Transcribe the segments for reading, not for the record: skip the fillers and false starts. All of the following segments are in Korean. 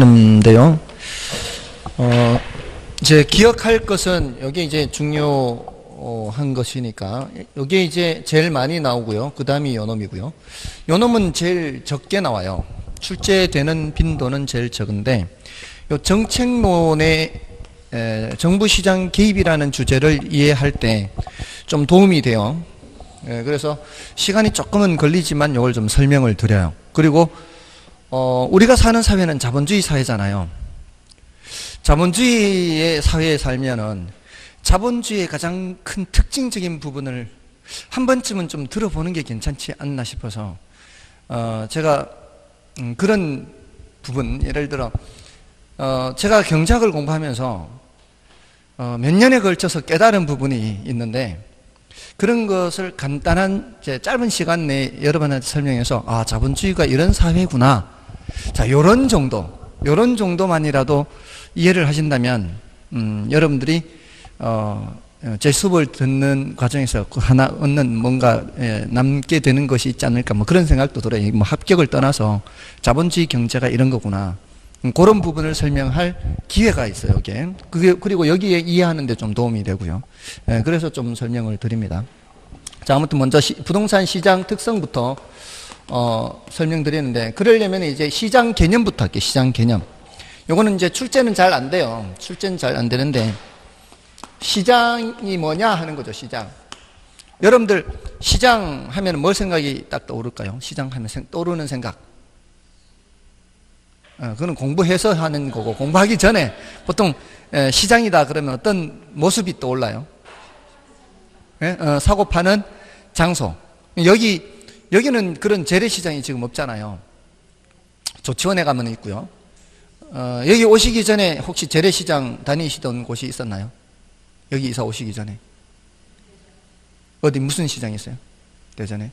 인데요. 이제 기억할 것은 여기 이제 중요한 것이니까 여기 이제 제일 많이 나오고요. 그 다음이 요놈이고요. 요놈은 제일 적게 나와요. 출제되는 빈도는 제일 적은데 요 정책론의 정부 시장 개입이라는 주제를 이해할 때 좀 도움이 돼요. 그래서 시간이 조금은 걸리지만 이걸 좀 설명을 드려요. 그리고 우리가 사는 사회는 자본주의 사회잖아요. 자본주의의 사회에 살면은 자본주의의 가장 큰 특징적인 부분을 한 번쯤은 좀 들어보는 게 괜찮지 않나 싶어서 제가 그런 부분, 예를 들어 제가 경제학을 공부하면서 몇 년에 걸쳐서 깨달은 부분이 있는데 그런 것을 간단한 짧은 시간 내에 여러분한테 설명해서 자본주의가 이런 사회구나. 자, 요런 정도만이라도 이해를 하신다면 여러분들이 제 수업을 듣는 과정에서 그 하나 얻는 뭔가 남게 되는 것이 있지 않을까 뭐 그런 생각도 들어요. 뭐 합격을 떠나서 자본주의 경제가 이런 거구나. 그런 부분을 설명할 기회가 있어요, 이게. 그리고 여기에 이해하는 데 좀 도움이 되고요. 그래서 좀 설명을 드립니다. 자, 아무튼 먼저 부동산 시장 특성부터 설명드리는데, 그러려면 이제 시장 개념부터 할게요, 시장 개념. 요거는 이제 출제는 잘 안 돼요. 출제는 잘 안 되는데, 시장이 뭐냐 하는 거죠, 시장. 여러분들, 시장 하면 뭘 생각이 딱 떠오를까요? 시장 하면 떠오르는 생각. 그건 공부해서 하는 거고, 공부하기 전에 보통 시장이다 그러면 어떤 모습이 떠올라요? 사고 파는 장소. 여기는 그런 재래시장이 지금 없잖아요. 조치원에 가면 있고요. 여기 오시기 전에 혹시 재래시장 다니시던 곳이 있었나요? 여기 이사 오시기 전에. 어디 무슨 시장이 있어요? 대전에?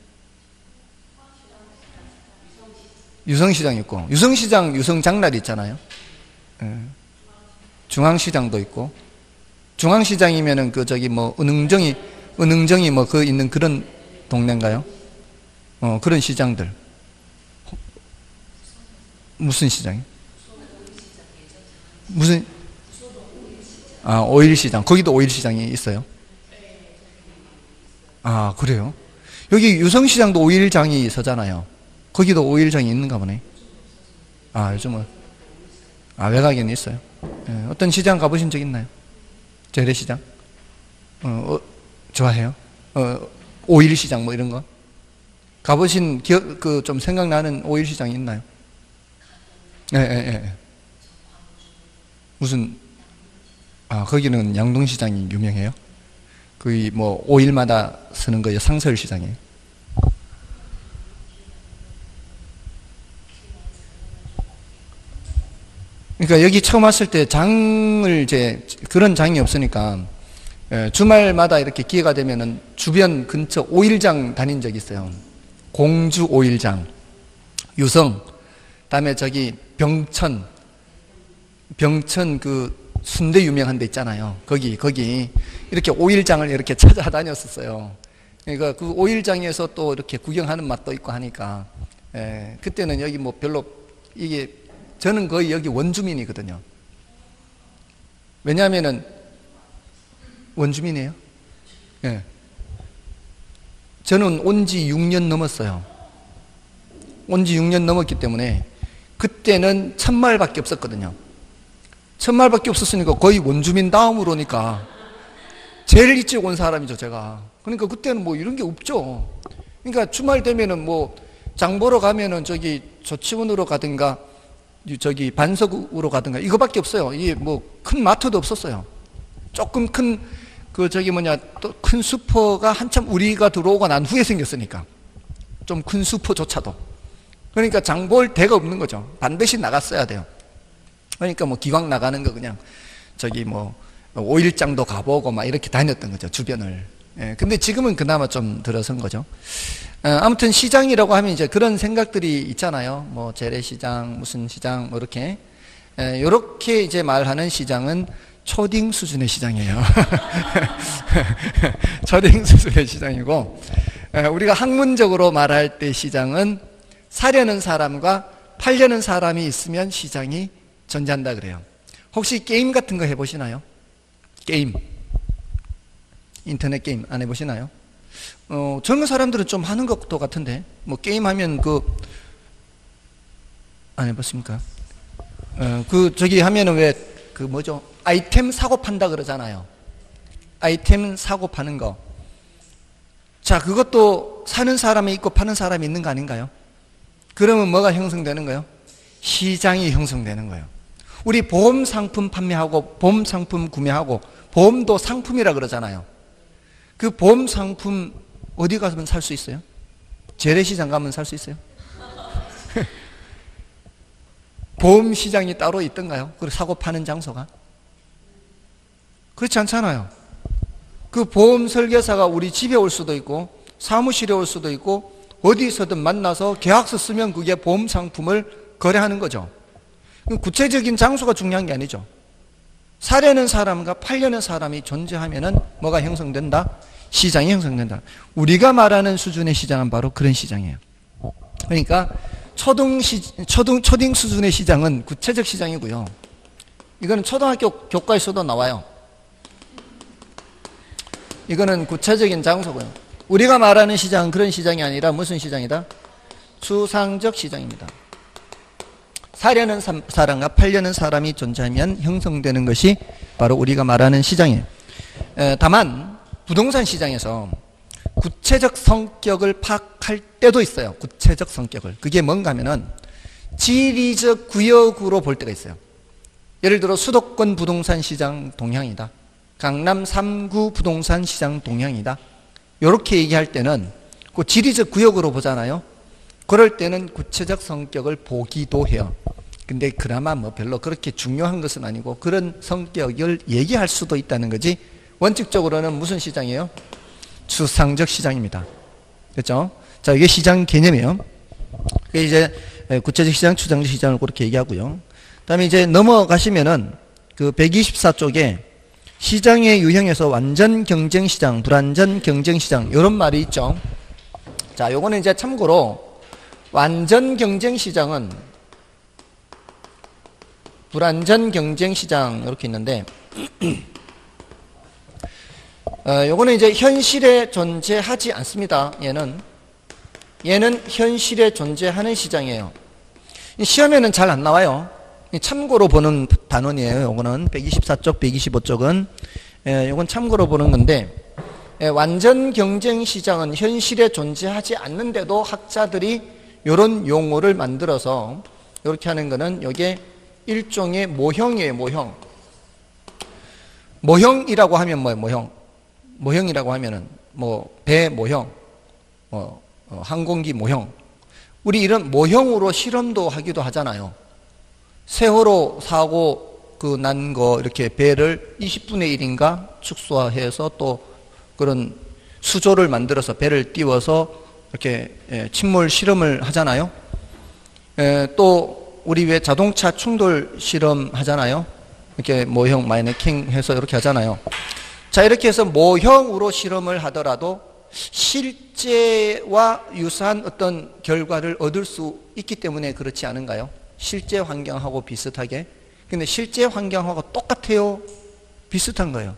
유성시장 있고, 유성시장 유성장날 있잖아요. 중앙시장도 있고, 중앙시장이면은 은흥정이 뭐 있는 그런 동네인가요? 그런 시장들. 무슨 시장이요? 오일시장. 거기도 오일시장이 있어요? 그래요? 여기 유성시장도 오일장이 서잖아요. 거기도 오일장이 있는가 보네. 요즘은. 외곽에는 있어요. 어떤 시장 가보신 적 있나요? 재래시장? 좋아해요? 오일시장 뭐 이런 거? 가보신 좀 생각나는 오일시장이 있나요? 무슨, 거기는 양동시장이 유명해요? 거기 뭐 오일마다 쓰는 거예요? 상설시장이에요? 그러니까 여기 처음 왔을 때 그런 장이 없으니까 주말마다 이렇게 기회가 되면은 주변 근처 오일장 다닌 적이 있어요. 공주 오일장, 유성, 다음에 저기 병천 그 순대 유명한 데 있잖아요. 거기 이렇게 오일장을 이렇게 찾아다녔었어요. 그러니까 그 오일장에서 또 이렇게 구경하는 맛도 있고 하니까 그때는 여기 뭐 별로 저는 거의 여기 원주민이거든요. 왜냐하면은 원주민이에요. 저는 온 지 6년 넘었어요. 온 지 6년 넘었기 때문에 그때는 1000마을밖에 없었거든요. 1000마을밖에 없었으니까 거의 원주민 다음으로니까 제일 일찍 온 사람이죠, 제가. 그러니까 그때는 뭐 이런 게 없죠. 그러니까 주말 되면은 뭐 장 보러 가면은 저기 조치원으로 가든가 저기 반석으로 가든가 이거밖에 없어요. 이게 뭐 큰 마트도 없었어요. 조금 큰 또 큰 슈퍼가 한참 우리가 들어오고 난 후에 생겼으니까 좀 큰 슈퍼조차도. 그러니까 장 볼 데가 없는 거죠. 반드시 나갔어야 돼요. 그러니까 뭐 기왕 나가는 거 그냥 저기 뭐 오일장도 가보고 막 이렇게 다녔던 거죠, 주변을. 근데 지금은 그나마 좀 들어선 거죠. 아무튼 시장이라고 하면 이제 그런 생각들이 있잖아요. 뭐 재래시장, 무슨 시장, 뭐 이렇게. 요렇게 이제 말하는 시장은 초딩 수준의 시장이에요. 초딩 수준의 시장이고, 우리가 학문적으로 말할 때 시장은 사려는 사람과 팔려는 사람이 있으면 시장이 존재한다 그래요. 혹시 게임 같은 거 해보시나요? 게임. 인터넷 게임 안 해보시나요? 젊은 사람들은 좀 하는 것도 같은데, 뭐 게임하면 안 해봤습니까? 저기 하면은 뭐죠? 아이템 사고 판다 그러잖아요. 아이템 사고 파는 거. 자, 그것도 사는 사람이 있고 파는 사람이 있는 거 아닌가요? 그러면 뭐가 형성되는 거예요? 시장이 형성되는 거예요. 우리 보험 상품 판매하고 보험 상품 구매하고, 보험도 상품이라 그러잖아요. 그 보험 상품 어디 가면 살 수 있어요? 재래시장 가면 살 수 있어요? 보험 시장이 따로 있던가요? 그리고 사고 파는 장소가? 그렇지 않잖아요. 그 보험 설계사가 우리 집에 올 수도 있고 사무실에 올 수도 있고 어디서든 만나서 계약서 쓰면 그게 보험 상품을 거래하는 거죠. 구체적인 장소가 중요한 게 아니죠. 사려는 사람과 팔려는 사람이 존재하면은 뭐가 형성된다? 시장이 형성된다. 우리가 말하는 수준의 시장은 바로 그런 시장이에요. 그러니까 초딩 수준의 시장은 구체적 시장이고요. 이거는 초등학교 교과에서도 나와요. 이거는 구체적인 장소고요. 우리가 말하는 시장은 그런 시장이 아니라 무슨 시장이다? 추상적 시장입니다. 사려는 사람과 팔려는 사람이 존재하면 형성되는 것이 바로 우리가 말하는 시장이에요. 다만 부동산 시장에서 구체적 성격을 파악할 때도 있어요. 구체적 성격을. 그게 뭔가 하면은 지리적 구역으로 볼 때가 있어요. 예를 들어 수도권 부동산 시장 동향이다. 강남 3구 부동산 시장 동향이다. 이렇게 얘기할 때는 그 지리적 구역으로 보잖아요. 그럴 때는 구체적 성격을 보기도 해요. 근데 그나마 뭐 별로 그렇게 중요한 것은 아니고 그런 성격을 얘기할 수도 있다는 거지, 원칙적으로는 무슨 시장이에요? 추상적 시장입니다. 그렇죠? 자, 이게 시장 개념이에요. 이게 이제 구체적 시장, 추상적 시장을 그렇게 얘기하고요. 그다음에 이제 넘어가시면은 그 124쪽에 시장의 유형에서 완전 경쟁 시장, 불완전 경쟁 시장 이런 말이 있죠. 자, 요거는 이제 참고로 완전 경쟁 시장은 불완전 경쟁 시장 이렇게 있는데 요거는 이제 현실에 존재하지 않습니다. 얘는 현실에 존재하는 시장이에요. 시험에는 잘 안 나와요. 참고로 보는 단원이에요. 요거는 124쪽, 125쪽은 요건 참고로 보는 건데, 완전 경쟁 시장은 현실에 존재하지 않는데도 학자들이 요런 용어를 만들어서 이렇게 하는 거는 요게 일종의 모형이에요. 모형이라고 하면 뭐예요? 모형이라고 하면은 배 모형, 항공기 모형. 우리 이런 모형으로 실험도 하기도 하잖아요. 세월호 사고 난 거 이렇게 배를 20분의 1인가 축소해서 또 그런 수조를 만들어서 배를 띄워서 이렇게 침몰 실험을 하잖아요. 또 우리 왜 자동차 충돌 실험 하잖아요. 이렇게 모형 마네킹 해서 이렇게 하잖아요. 자, 이렇게 해서 모형으로 실험을 하더라도 실제와 유사한 어떤 결과를 얻을 수 있기 때문에 그렇지 않은가요? 실제 환경하고 비슷하게. 근데 실제 환경하고 똑같아요? 비슷한 거예요.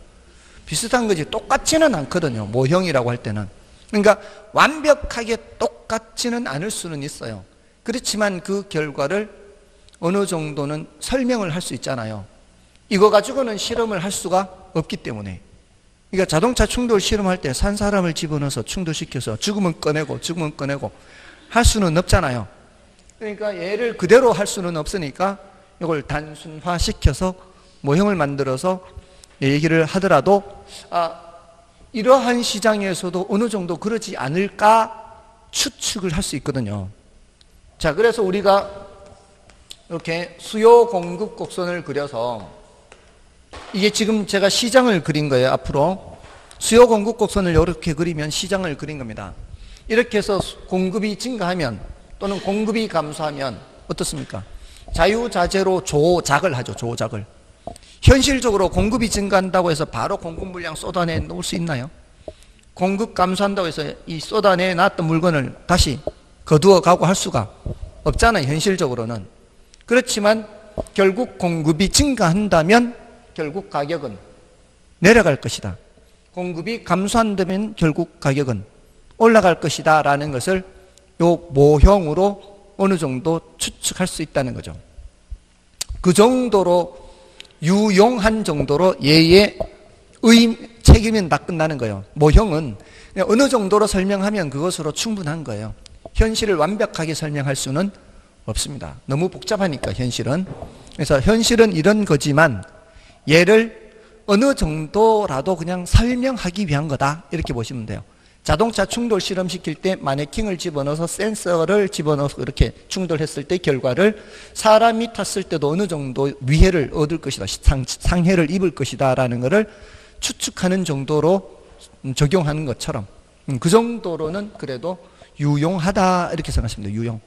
비슷한 거지 똑같지는 않거든요. 모형이라고 할 때는. 그러니까 완벽하게 똑같지는 않을 수는 있어요. 그렇지만 그 결과를 어느 정도는 설명을 할 수 있잖아요. 이거 가지고는 실험을 할 수가 없기 때문에. 그러니까 자동차 충돌 실험할 때 산 사람을 집어넣어서 충돌시켜서 죽으면 꺼내고 할 수는 없잖아요. 그러니까 얘를 그대로 할 수는 없으니까 이걸 단순화시켜서 모형을 만들어서 얘기를 하더라도 이러한 시장에서도 어느 정도 그러지 않을까 추측을 할 수 있거든요. 자, 그래서 우리가 이렇게 수요 공급 곡선을 그려서, 이게 지금 제가 시장을 그린 거예요. 앞으로 수요 공급 곡선을 이렇게 그리면 시장을 그린 겁니다. 이렇게 해서 공급이 증가하면 또는 공급이 감소하면 어떻습니까? 자유자재로 조작을 하죠. 조작을. 현실적으로 공급이 증가한다고 해서 바로 공급 물량 쏟아내 놓을 수 있나요? 공급 감소한다고 해서 이 쏟아내 놨던 물건을 다시 거두어 가고 할 수가 없잖아요. 현실적으로는. 그렇지만 결국 공급이 증가한다면 결국 가격은 내려갈 것이다. 공급이 감소한다면 결국 가격은 올라갈 것이다 라는 것을 요 모형으로 어느 정도 추측할 수 있다는 거죠. 그 정도로 유용한 정도로 얘의 책임은 다 끝나는 거예요. 모형은 어느 정도로 설명하면 그것으로 충분한 거예요. 현실을 완벽하게 설명할 수는 없습니다. 너무 복잡하니까 현실은. 그래서 현실은 이런 거지만 얘를 어느 정도라도 그냥 설명하기 위한 거다 이렇게 보시면 돼요. 자동차 충돌 실험시킬 때 마네킹을 집어넣어서 센서를 집어넣어서 이렇게 충돌했을 때 결과를 사람이 탔을 때도 어느 정도 위해를 얻을 것이다, 상해를 입을 것이다 라는 것을 추측하는 정도로 적용하는 것처럼 그 정도로는 그래도 유용하다 이렇게 생각하시면 돼요. 유용.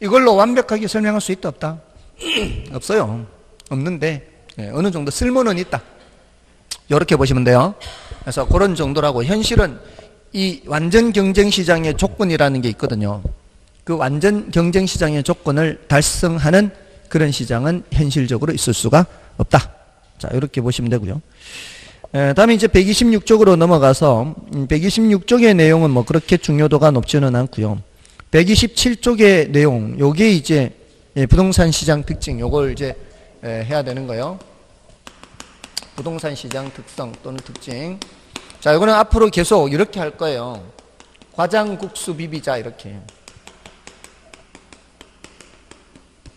이걸로 완벽하게 설명할 수 있다 없다? 없어요. 없는데 어느 정도 쓸모는 있다. 이렇게 보시면 돼요. 그래서 그런 정도라고. 현실은 이 완전 경쟁시장의 조건이라는 게 있거든요. 그 완전 경쟁시장의 조건을 달성하는 그런 시장은 현실적으로 있을 수가 없다. 자, 이렇게 보시면 되고요. 다음에 이제 126쪽으로 넘어가서 126쪽의 내용은 뭐 그렇게 중요도가 높지는 않고요. 127쪽의 내용, 요게 이제 부동산 시장 특징, 요걸 이제 해야 되는 거예요. 부동산 시장 특성 또는 특징. 자, 이거는 앞으로 계속 이렇게 할 거예요. 과장국수 비비자 이렇게.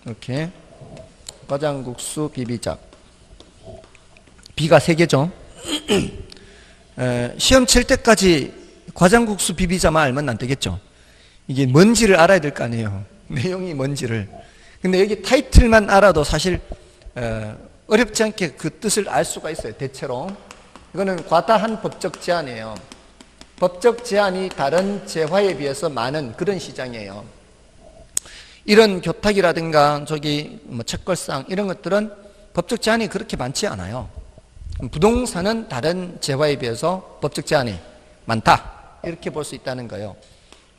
이렇게. 과장국수 비비자. 비가 3개죠. 시험 칠 때까지 과장국수 비비자만 알면 안 되겠죠. 이게 뭔지를 알아야 될 거 아니에요. 내용이 뭔지를. 근데 여기 타이틀만 알아도 사실 어렵지 않게 그 뜻을 알 수가 있어요. 대체로. 이거는 과다한 법적 제한이에요. 법적 제한이 다른 재화에 비해서 많은 그런 시장이에요. 이런 교탁이라든가 저기 뭐 채권상 이런 것들은 법적 제한이 그렇게 많지 않아요. 부동산은 다른 재화에 비해서 법적 제한이 많다. 이렇게 볼 수 있다는 거예요.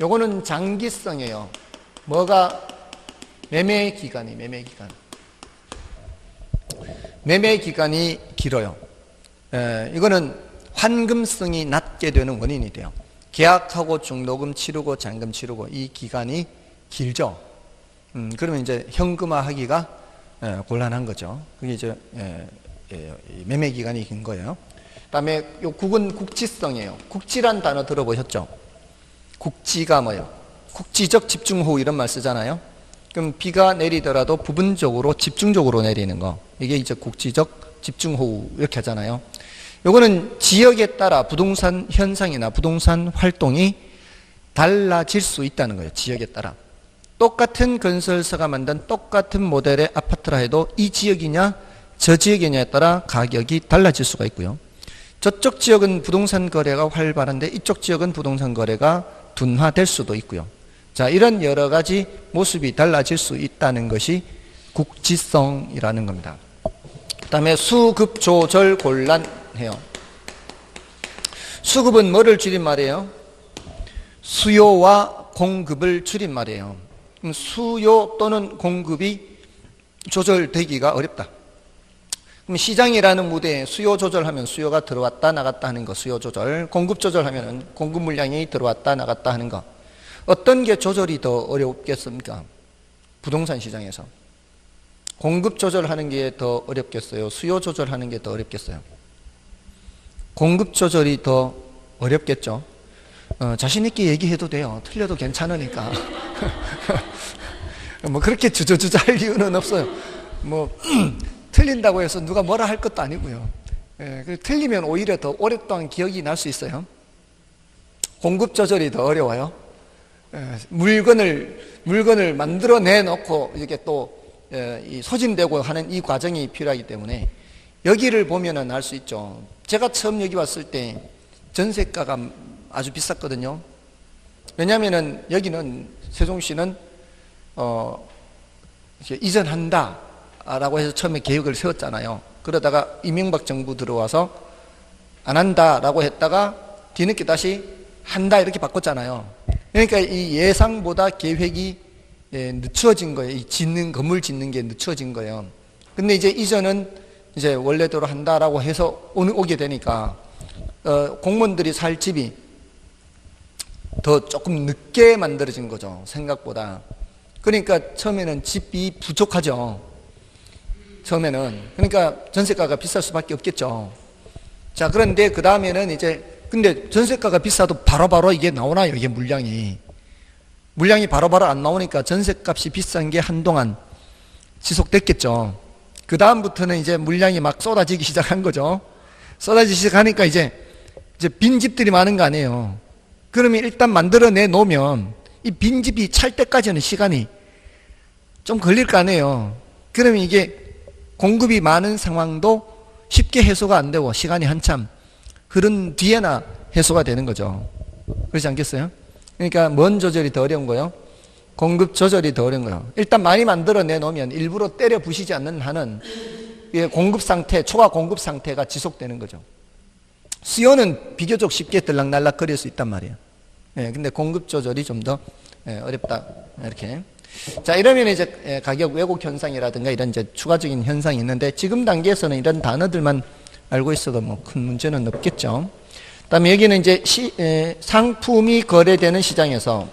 요거는 장기성이에요. 뭐가 매매 기간이 매매 기간이 길어요. 이거는 환금성이 낮게 되는 원인이 돼요. 계약하고 중도금 치르고 잔금 치르고 이 기간이 길죠. 그러면 이제 현금화하기가 곤란한 거죠. 그게 이제 매매 기간이 긴 거예요. 그다음에 요 국은 국지성이에요. 국지란 단어 들어보셨죠? 국지가 뭐예요? 국지적 집중호우 이런 말 쓰잖아요. 그럼 비가 내리더라도 부분적으로 집중적으로 내리는 거. 이게 이제 국지적 집중호우 이렇게 하잖아요. 요거는 지역에 따라 부동산 현상이나 부동산 활동이 달라질 수 있다는 거예요. 지역에 따라. 똑같은 건설사가 만든 똑같은 모델의 아파트라 해도 이 지역이냐 저 지역이냐에 따라 가격이 달라질 수가 있고요. 저쪽 지역은 부동산 거래가 활발한데 이쪽 지역은 부동산 거래가 둔화될 수도 있고요. 자, 이런 여러 가지 모습이 달라질 수 있다는 것이 국지성이라는 겁니다. 그 다음에 수급 조절 곤란해요. 수급은 뭐를 줄임말이에요? 수요와 공급을 줄임말이에요. 수요 또는 공급이 조절되기가 어렵다. 그럼 시장이라는 무대에 수요 조절하면 수요가 들어왔다 나갔다 하는 거, 수요 조절. 공급 조절하면 공급 물량이 들어왔다 나갔다 하는 거. 어떤 게 조절이 더 어렵겠습니까? 부동산 시장에서. 공급 조절하는 게 더 어렵겠어요? 수요 조절하는 게 더 어렵겠어요? 공급 조절이 더 어렵겠죠? 자신 있게 얘기해도 돼요. 틀려도 괜찮으니까. 뭐 그렇게 주저주저 할 이유는 없어요. 뭐 틀린다고 해서 누가 뭐라 할 것도 아니고요. 틀리면 오히려 더 오랫동안 기억이 날 수 있어요. 공급 조절이 더 어려워요. 물건을 만들어내 놓고 이렇게 또 소진되고 하는 이 과정이 필요하기 때문에 여기를 보면은 알 수 있죠. 제가 처음 여기 왔을 때 전세가가 아주 비쌌거든요. 왜냐하면은 여기는 세종시는 이전한다 라고 해서 처음에 계획을 세웠잖아요. 그러다가 이명박 정부 들어와서 안 한다라고 했다가 뒤늦게 다시 한다 이렇게 바꿨잖아요. 그러니까 이 예상보다 계획이 늦추어진 거예요. 이 건물 짓는 게 늦추어진 거예요. 근데 이제 이전은 이제 원래대로 한다라고 해서 오게 되니까, 공무원들이 살 집이 더 조금 늦게 만들어진 거죠. 생각보다. 그러니까 처음에는 집이 부족하죠. 처음에는. 그러니까 전세가가 비쌀 수밖에 없겠죠. 자, 그런데 그 다음에는 이제, 근데 전세가가 비싸도 바로바로 이게 나오나요? 이게 물량이 바로바로 안 나오니까 전세값이 비싼 게 한동안 지속됐겠죠. 그 다음부터는 이제 물량이 막 쏟아지기 시작한 거죠. 쏟아지기 시작하니까 이제 빈집들이 많은 거 아니에요. 그러면 일단 만들어내 놓으면 이 빈집이 찰 때까지는 시간이 좀 걸릴 거 아니에요. 그러면 이게 공급이 많은 상황도 쉽게 해소가 안 되고 시간이 한참 흐른 뒤에나 해소가 되는 거죠. 그렇지 않겠어요? 그러니까 뭔 조절이 더 어려운 거예요? 공급 조절이 더 어려운 거예요. 일단 많이 만들어내 놓으면 일부러 때려 부시지 않는 한은 공급 상태, 초과 공급 상태가 지속되는 거죠. 수요는 비교적 쉽게 들락날락 거릴 수 있단 말이에요. 근데 공급 조절이 좀 더 어렵다. 이렇게. 자, 이러면 이제 가격 왜곡 현상이라든가 이런 이제 추가적인 현상이 있는데 지금 단계에서는 이런 단어들만 알고 있어도 뭐 큰 문제는 없겠죠. 그다음에 여기는 이제 상품이 거래되는 시장에서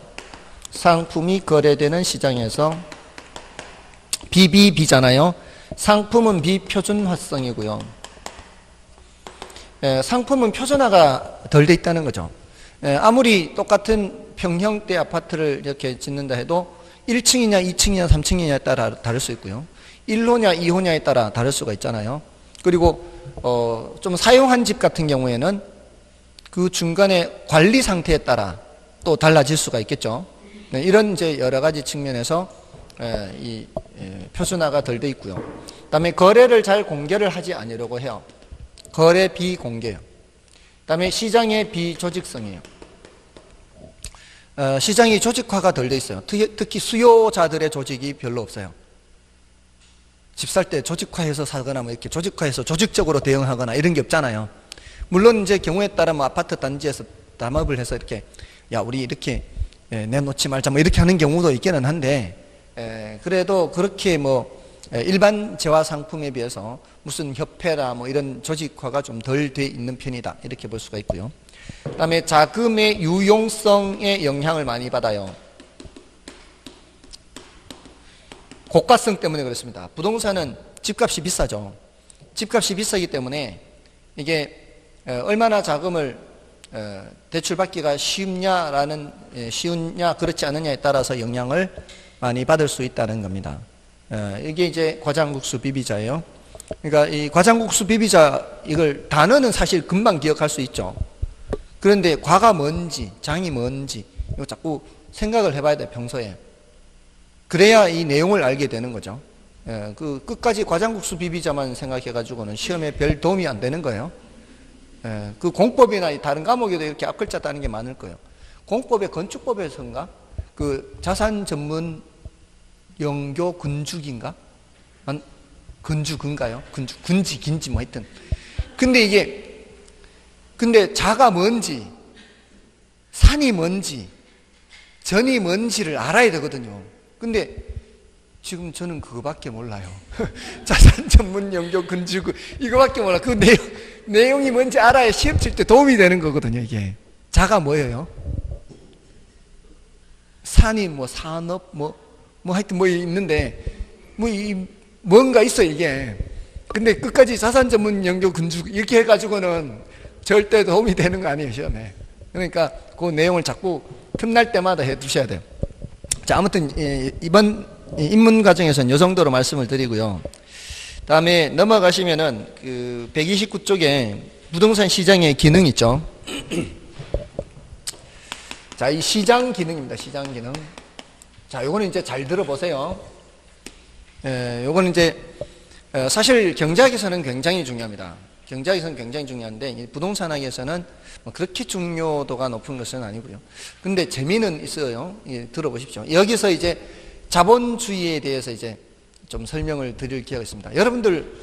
BBB잖아요. 상품은 비표준화성이고요. 상품은 표준화가 덜 돼 있다는 거죠. 아무리 똑같은 평형대 아파트를 이렇게 짓는다 해도 1층이냐 2층이냐 3층이냐에 따라 다를 수 있고요. 1호냐 2호냐에 따라 다를 수가 있잖아요. 그리고 좀 사용한 집 같은 경우에는 그 중간에 관리 상태에 따라 또 달라질 수가 있겠죠. 이런 이제 여러 가지 측면에서 이 표준화가 덜 돼 있고요. 그다음에 거래를 잘 공개를 하지 않으려고 해요. 거래 비공개요. 그다음에 시장의 비조직성이에요. 시장이 조직화가 덜 돼 있어요. 특히 수요자들의 조직이 별로 없어요. 집 살 때 조직화해서 사거나 뭐 이렇게 조직화해서 조직적으로 대응하거나 이런 게 없잖아요. 물론 이제 경우에 따라 뭐 아파트 단지에서 담합을 해서 이렇게 야 우리 이렇게 내놓지 말자 뭐 이렇게 하는 경우도 있기는 한데 그래도 그렇게 뭐 일반 재화 상품에 비해서 무슨 협회나 뭐 이런 조직화가 좀 덜 돼 있는 편이다 이렇게 볼 수가 있고요. 그다음에 자금의 유용성에 영향을 많이 받아요. 고가성 때문에 그렇습니다. 부동산은 집값이 비싸죠. 집값이 비싸기 때문에 이게 얼마나 자금을 대출받기가 쉬우냐 그렇지 않느냐에 따라서 영향을 많이 받을 수 있다는 겁니다. 이게 이제 과장국수 비비자예요. 그러니까 이 과장국수 비비자 이걸 단어는 사실 금방 기억할 수 있죠. 그런데 과가 뭔지 장이 뭔지 이거 자꾸 생각을 해봐야 돼요. 평소에. 그래야 이 내용을 알게 되는 거죠. 그 끝까지 과장국수 비비자만 생각해가지고는 시험에 별 도움이 안 되는 거예요. 그 공법이나 다른 과목에도 이렇게 앞글자 따는 게 많을 거예요. 공법의 건축법에서인가? 그 자산 전문 영교 건축인가? 건축인가요? 군지, 긴지 뭐 하여튼. 근데 자가 뭔지, 산이 뭔지, 전이 뭔지를 알아야 되거든요. 근데 지금 저는 그거밖에 몰라요. 자산 전문 영교 건축 이거밖에 몰라. 그 내용이 뭔지 알아야 시험 칠 때 도움이 되는 거거든요. 이게 자가 뭐예요? 산이 뭐 산업 뭐 하여튼 뭐 있는데 뭔가 있어 이게. 근데 끝까지 자산 전문 영교 건축 이렇게 해가지고는 절대 도움이 되는 거 아니에요 시험에. 그러니까 그 내용을 자꾸 틈날 때마다 해 두셔야 돼요. 자, 아무튼 이번 입문 과정에서는 이 정도로 말씀을 드리고요. 다음에 넘어가시면은 그 129쪽에 부동산 시장의 기능 있죠. 자, 이 시장 기능입니다. 시장 기능. 자, 요거는 이제 잘 들어보세요. 요거는 이제 사실 경제학에서는 굉장히 중요합니다. 경제학에서는 굉장히 중요한데 부동산학에서는 그렇게 중요도가 높은 것은 아니고요. 근데 재미는 있어요. 들어보십시오. 여기서 이제 자본주의에 대해서 이제 좀 설명을 드릴 기회가 있습니다. 여러분들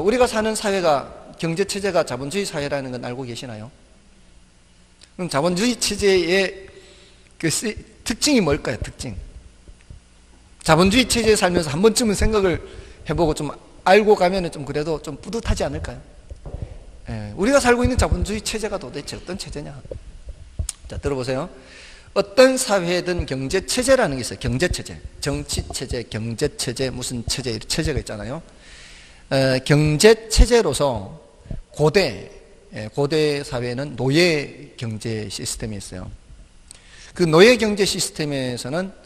우리가 사는 사회가 경제체제가 자본주의 사회라는 건 알고 계시나요? 그럼 자본주의 체제의 그 특징이 뭘까요? 특징. 자본주의 체제에 살면서 한 번쯤은 생각을 해보고 좀 알고 가면은 좀 그래도 좀 뿌듯하지 않을까요? 예, 우리가 살고 있는 자본주의 체제가 도대체 어떤 체제냐? 자, 들어보세요. 어떤 사회든 경제체제라는 게 있어요. 경제체제. 정치체제, 경제체제, 무슨 체제, 이런 체제가 있잖아요. 경제체제로서 고대 사회에는 노예 경제 시스템이 있어요. 그 노예 경제 시스템에서는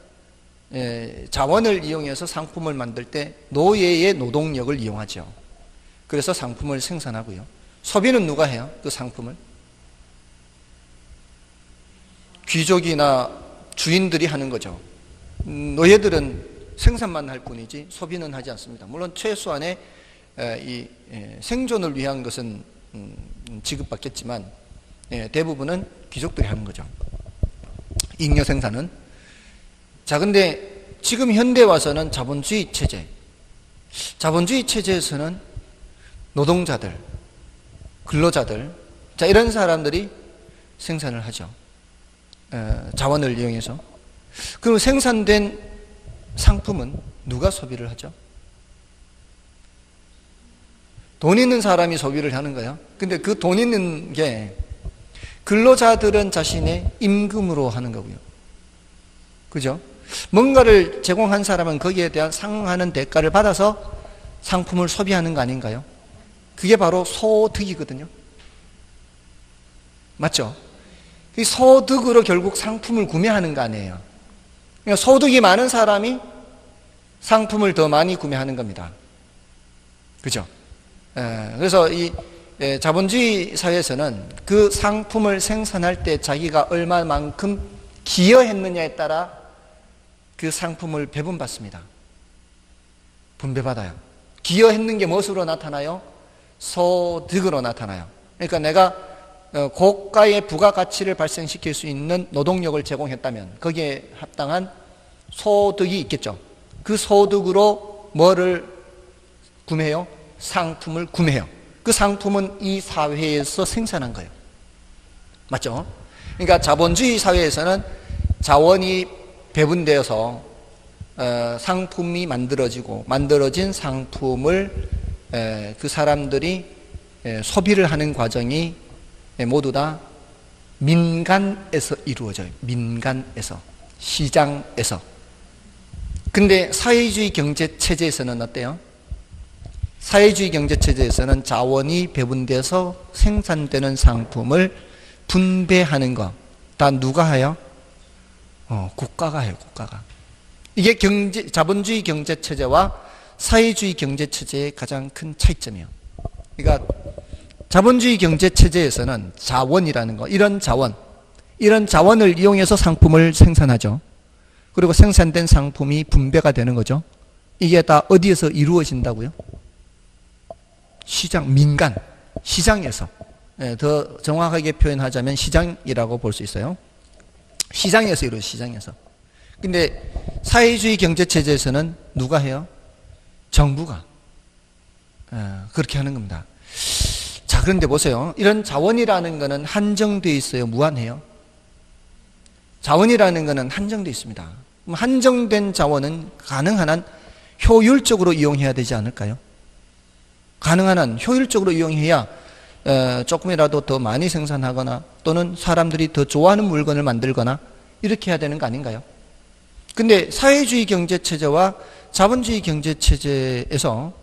자원을 이용해서 상품을 만들 때 노예의 노동력을 이용하죠. 그래서 상품을 생산하고요. 소비는 누가 해요? 그 상품을? 귀족이나 주인들이 하는 거죠. 노예들은 생산만 할 뿐이지 소비는 하지 않습니다. 물론 최소한의 생존을 위한 것은 지급받겠지만 대부분은 귀족들이 하는 거죠. 잉여 생산은. 자, 근데 지금 현대 와서는 자본주의 체제에서는 노동자들, 근로자들, 자, 이런 사람들이 생산을 하죠. 자원을 이용해서. 그럼 생산된 상품은 누가 소비를 하죠? 돈 있는 사람이 소비를 하는 거예요. 근데 그 돈 있는 게 근로자들은 자신의 임금으로 하는 거고요. 그죠? 뭔가를 제공한 사람은 거기에 대한 상응하는 대가를 받아서 상품을 소비하는 거 아닌가요? 그게 바로 소득이거든요. 맞죠? 이 소득으로 결국 상품을 구매하는 거 아니에요. 그러니까 소득이 많은 사람이 상품을 더 많이 구매하는 겁니다. 그죠? 그래서 이 자본주의 사회에서는 그 상품을 생산할 때 자기가 얼마만큼 기여했느냐에 따라 그 상품을 배분받습니다. 분배받아요. 기여했는 게 무엇으로 나타나요? 소득으로 나타나요. 그러니까 내가 고가의 부가가치를 발생시킬 수 있는 노동력을 제공했다면 거기에 합당한 소득이 있겠죠. 그 소득으로 뭐를 구매해요? 상품을 구매해요. 그 상품은 이 사회에서 생산한 거예요. 맞죠? 그러니까 자본주의 사회에서는 자원이 배분되어서 상품이 만들어지고 만들어진 상품을 그 사람들이 소비를 하는 과정이 모두 다 민간에서 이루어져요. 민간에서, 시장에서. 근데 사회주의 경제체제에서는 어때요? 사회주의 경제체제에서는 자원이 배분돼서 생산되는 상품을 분배하는 거 다 누가 해요? 국가가 해요. 국가가. 이게 자본주의 경제체제와 사회주의 경제체제의 가장 큰 차이점이에요. 그러니까 자본주의 경제체제에서는 자원이라는 거, 이런 자원을 이용해서 상품을 생산하죠. 그리고 생산된 상품이 분배가 되는 거죠. 이게 다 어디에서 이루어진다고요? 시장, 민간, 시장에서. 더 정확하게 표현하자면 시장이라고 볼 수 있어요. 시장에서 이루어져요. 시장에서. 근데 사회주의 경제체제에서는 누가 해요? 정부가 그렇게 하는 겁니다. 자, 그런데 보세요. 이런 자원이라는 것은 한정되어 있어요? 무한해요? 자원이라는 것은 한정되어 있습니다. 그럼 한정된 자원은 가능한 한 효율적으로 이용해야 되지 않을까요? 가능한 한 효율적으로 이용해야 조금이라도 더 많이 생산하거나 또는 사람들이 더 좋아하는 물건을 만들거나 이렇게 해야 되는 거 아닌가요? 근데 사회주의 경제체제와 자본주의 경제체제에서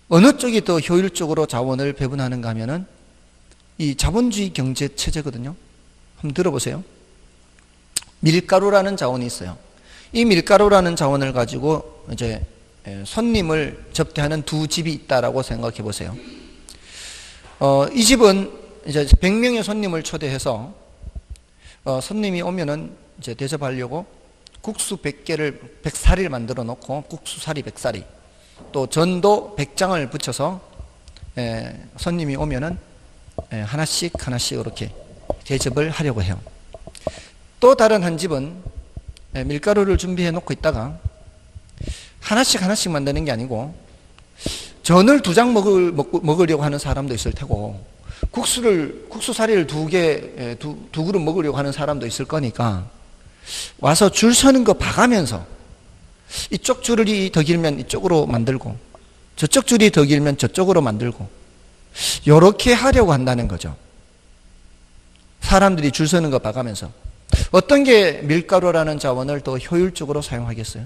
어느 쪽이 더 효율적으로 자원을 배분하는가 하면은 이 자본주의 경제체제거든요. 한번 들어보세요. 밀가루라는 자원이 있어요. 이 밀가루라는 자원을 가지고 이제 손님을 접대하는 두 집이 있다라고 생각해 보세요. 이 집은 이제 100명의 손님을 초대해서 손님이 오면은 이제 대접하려고 국수 100개를 100사리를 만들어 놓고 국수사리 100사리 또 전도 100장을 붙여서 손님이 오면은 하나씩 이렇게 대접을 하려고 해요. 또 다른 한 집은 밀가루를 준비해 놓고 있다가 하나씩 만드는 게 아니고 전을 2장 먹으려고 하는 사람도 있을 테고 국수사리를 2개, 두 그릇 먹으려고 하는 사람도 있을 거니까 와서 줄 서는 거 봐가면서 이쪽 줄이 더 길면 이쪽으로 만들고 저쪽 줄이 더 길면 저쪽으로 만들고 이렇게 하려고 한다는 거죠. 사람들이 줄 서는 거 봐가면서 어떤 게 밀가루라는 자원을 더 효율적으로 사용하겠어요?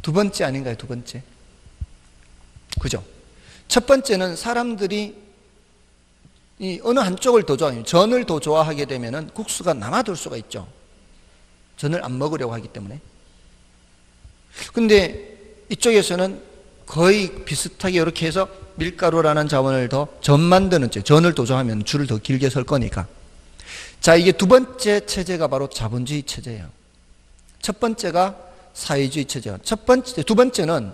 두 번째 아닌가요? 두 번째. 그죠? 첫 번째는 사람들이 이 어느 한쪽을 더 좋아하면 전을 더 좋아하게 되면은 국수가 남아돌 수가 있죠. 전을 안 먹으려고 하기 때문에. 근데 이쪽에서는 거의 비슷하게 이렇게 해서 밀가루라는 자원을 더 전 만드는 쪽, 전을 더 좋아하면 줄을 더 길게 설 거니까. 자, 이게 두 번째 체제가 바로 자본주의 체제예요. 첫 번째가 사회주의 체제예요. 두 번째는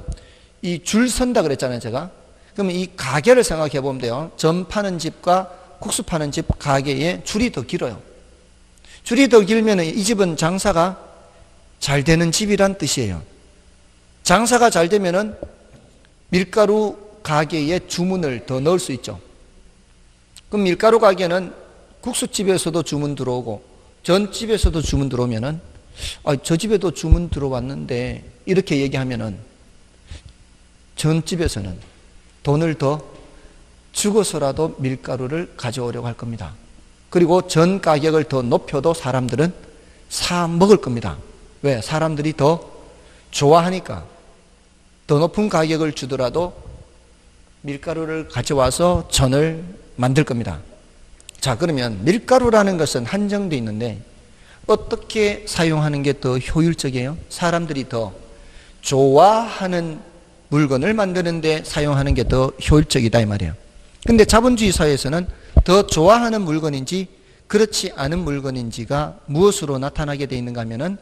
이 줄 선다 그랬잖아요, 제가. 그러면 이 가게를 생각해 보면 돼요. 전 파는 집과 국수 파는 집 가게의 줄이 더 길어요. 줄이 더 길면 이 집은 장사가 잘 되는 집이란 뜻이에요. 장사가 잘 되면은 밀가루 가게에 주문을 더 넣을 수 있죠. 그럼 밀가루 가게는 국수집에서도 주문 들어오고 전집에서도 주문 들어오면은 저 집에도 주문 들어왔는데 이렇게 얘기하면은 전집에서는 돈을 더 주고서라도 밀가루를 가져오려고 할 겁니다. 그리고 전 가격을 더 높여도 사람들은 사 먹을 겁니다. 왜? 사람들이 더 좋아하니까. 더 높은 가격을 주더라도 밀가루를 가져와서 전을 만들 겁니다. 자, 그러면 밀가루라는 것은 한정되어 있는데 어떻게 사용하는 게 더 효율적이에요? 사람들이 더 좋아하는 물건을 만드는데 사용하는 게 더 효율적이다 이 말이에요. 근데 자본주의 사회에서는 더 좋아하는 물건인지 그렇지 않은 물건인지가 무엇으로 나타나게 돼 있는가 하면은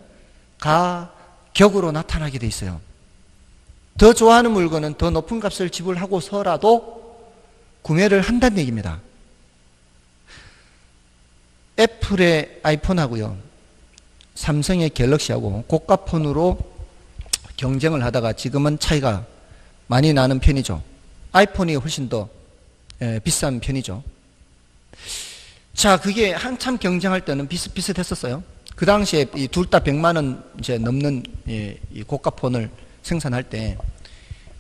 가격으로 나타나게 돼 있어요. 더 좋아하는 물건은 더 높은 값을 지불하고서라도 구매를 한다는 얘기입니다. 애플의 아이폰하고요, 삼성의 갤럭시하고 고가폰으로 경쟁을 하다가 지금은 차이가 많이 나는 편이죠. 아이폰이 훨씬 더 비싼 편이죠. 자, 그게 한참 경쟁할 때는 비슷비슷했었어요. 그 당시에 이 둘 다 100만 원 이제 넘는 이 고가폰을 생산할 때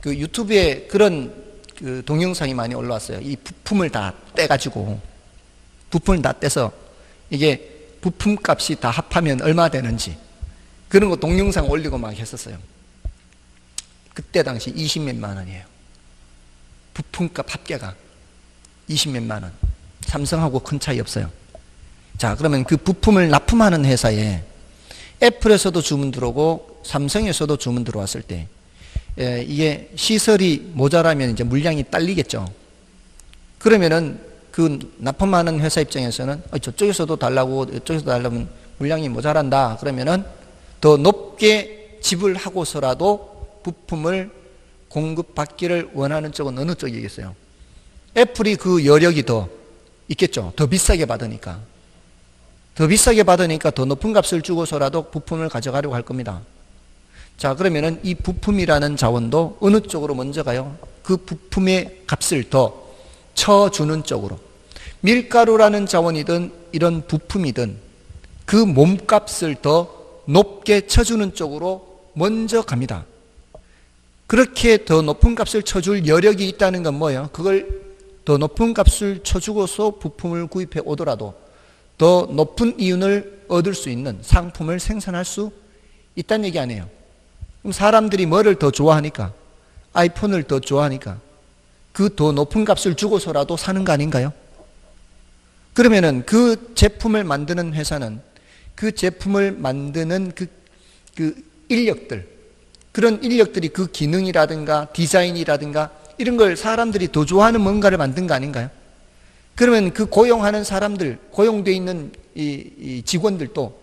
그 유튜브에 그런 그 동영상이 많이 올라왔어요. 이 부품을 다 떼가지고 부품을 다 떼서 이게 부품 값이 다 합하면 얼마 되는지 그런 거 동영상 올리고 막 했었어요. 그때 당시 20몇만 원이에요. 부품값 합계가 20몇만 원. 삼성하고 큰 차이 없어요. 자, 그러면 그 부품을 납품하는 회사에 애플에서도 주문 들어오고 삼성에서도 주문 들어왔을 때 이게 시설이 모자라면 이제 물량이 딸리겠죠. 그러면은 그 납품하는 회사 입장에서는 저쪽에서도 달라고 이쪽에서 달라면 물량이 모자란다. 그러면은 더 높게 지불하고서라도 부품을 공급받기를 원하는 쪽은 어느 쪽이겠어요? 애플이 그 여력이 더 있겠죠. 더 비싸게 받으니까. 더 비싸게 받으니까 더 높은 값을 주고서라도 부품을 가져가려고 할 겁니다. 자, 그러면은 이 부품이라는 자원도 어느 쪽으로 먼저 가요? 그 부품의 값을 더 쳐주는 쪽으로. 밀가루라는 자원이든 이런 부품이든 그 몸값을 더 높게 쳐주는 쪽으로 먼저 갑니다. 그렇게 더 높은 값을 쳐줄 여력이 있다는 건 뭐예요? 그걸 더 높은 값을 쳐주고서 부품을 구입해 오더라도 더 높은 이윤을 얻을 수 있는 상품을 생산할 수 있다는 얘기 아니에요. 그럼 사람들이 뭐를 더 좋아하니까? 아이폰을 더 좋아하니까 그 더 높은 값을 주고서라도 사는 거 아닌가요? 그러면은 그 제품을 만드는 회사는 그 제품을 만드는 그 인력들, 그런 인력들이 그 기능이라든가 디자인이라든가 이런 걸 사람들이 더 좋아하는 뭔가를 만든 거 아닌가요? 그러면 그 고용하는 사람들, 고용되어 있는 이 직원들도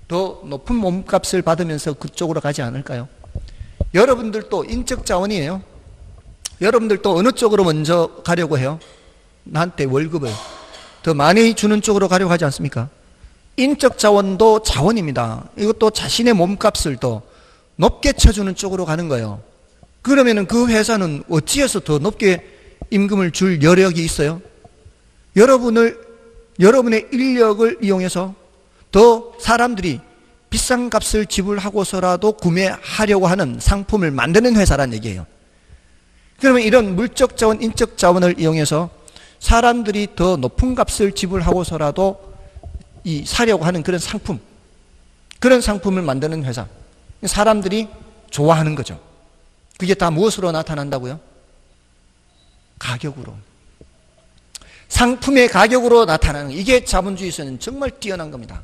더 높은 몸값을 받으면서 그쪽으로 가지 않을까요? 여러분들도 인적 자원이에요. 여러분들도 어느 쪽으로 먼저 가려고 해요? 나한테 월급을 더 많이 주는 쪽으로 가려고 하지 않습니까? 인적 자원도 자원입니다. 이것도 자신의 몸값을 더 높게 쳐주는 쪽으로 가는 거예요. 그러면은 그 회사는 어찌해서 더 높게 임금을 줄 여력이 있어요? 여러분의 인력을 이용해서 더 사람들이 비싼 값을 지불하고서라도 구매하려고 하는 상품을 만드는 회사란 얘기예요. 그러면 이런 물적 자원, 인적 자원을 이용해서 사람들이 더 높은 값을 지불하고서라도 사려고 하는 그런 상품을 만드는 회사. 사람들이 좋아하는 거죠. 그게 다 무엇으로 나타난다고요? 가격으로. 상품의 가격으로 나타나는 거. 이게 자본주의에서는 정말 뛰어난 겁니다.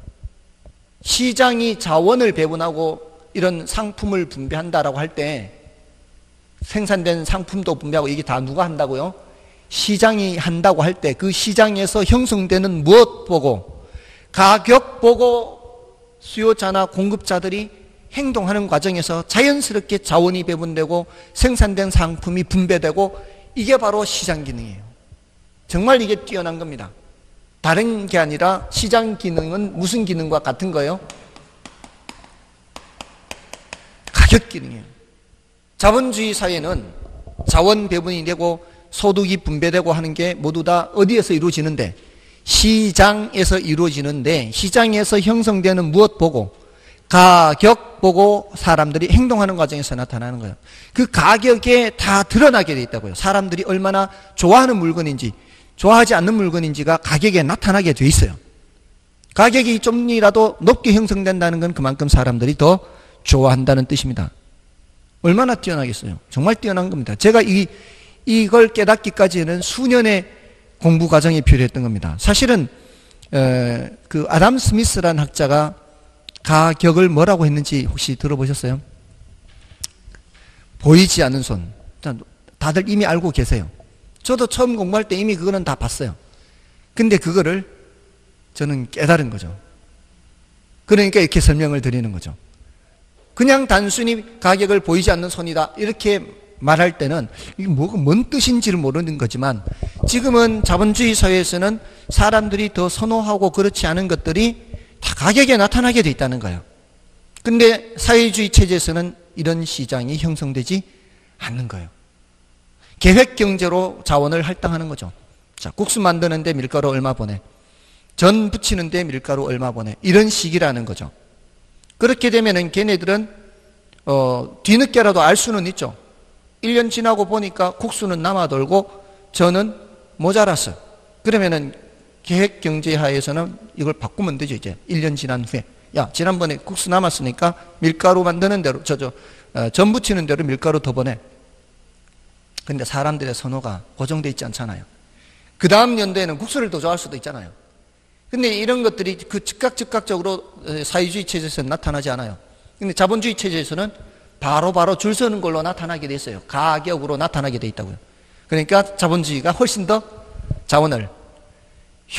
시장이 자원을 배분하고 이런 상품을 분배한다라고 할 때 생산된 상품도 분배하고 이게 다 누가 한다고요? 시장이 한다고 할 때 그 시장에서 형성되는 무엇 보고 가격 보고 수요자나 공급자들이 행동하는 과정에서 자연스럽게 자원이 배분되고 생산된 상품이 분배되고 이게 바로 시장 기능이에요. 정말 이게 뛰어난 겁니다. 다른 게 아니라 시장 기능은 무슨 기능과 같은 거예요? 가격 기능이에요. 자본주의 사회는 자원 배분이 되고 소득이 분배되고 하는 게 모두 다 어디에서 이루어지는데? 시장에서 이루어지는데 시장에서 형성되는 무엇 보고 가격 보고 사람들이 행동하는 과정에서 나타나는 거예요. 그 가격에 다 드러나게 돼 있다고요. 사람들이 얼마나 좋아하는 물건인지 좋아하지 않는 물건인지가 가격에 나타나게 돼 있어요. 가격이 좀이라도 높게 형성된다는 건 그만큼 사람들이 더 좋아한다는 뜻입니다. 얼마나 뛰어나겠어요. 정말 뛰어난 겁니다. 제가 이걸 깨닫기까지는 수년의 공부 과정이 필요했던 겁니다. 사실은 그 아담 스미스라는 학자가 가격을 뭐라고 했는지 혹시 들어보셨어요? 보이지 않는 손. 다들 이미 알고 계세요. 저도 처음 공부할 때 이미 그거는 다 봤어요. 근데 그거를 저는 깨달은 거죠. 그러니까 이렇게 설명을 드리는 거죠. 그냥 단순히 가격을 보이지 않는 손이다 이렇게 말할 때는 이게 뭐가 뭔 뜻인지를 모르는 거지만 지금은 자본주의 사회에서는 사람들이 더 선호하고 그렇지 않은 것들이 다 가격에 나타나게 돼 있다는 거예요. 근데 사회주의 체제에서는 이런 시장이 형성되지 않는 거예요. 계획경제로 자원을 할당하는 거죠. 자, 국수 만드는데 밀가루 얼마 보내. 전 부치는데 밀가루 얼마 보내. 이런 식이라는 거죠. 그렇게 되면은 걔네들은 뒤늦게라도 알 수는 있죠. 1년 지나고 보니까 국수는 남아돌고 저는 모자랐어요. 그러면은 계획경제 하에서는 이걸 바꾸면 되죠. 이제 1년 지난 후에 야 지난번에 국수 남았으니까 밀가루 만드는 대로 전 부치는 대로 밀가루 더 보내. 근데 사람들의 선호가 고정되어 있지 않잖아요. 그 다음 연도에는 국수를 더 좋아할 수도 있잖아요. 근데 이런 것들이 그 즉각적으로 사회주의 체제에서는 나타나지 않아요. 근데 자본주의 체제에서는 바로 줄 서는 걸로 나타나게 돼 있어요. 가격으로 나타나게 돼 있다고요. 그러니까 자본주의가 훨씬 더 자원을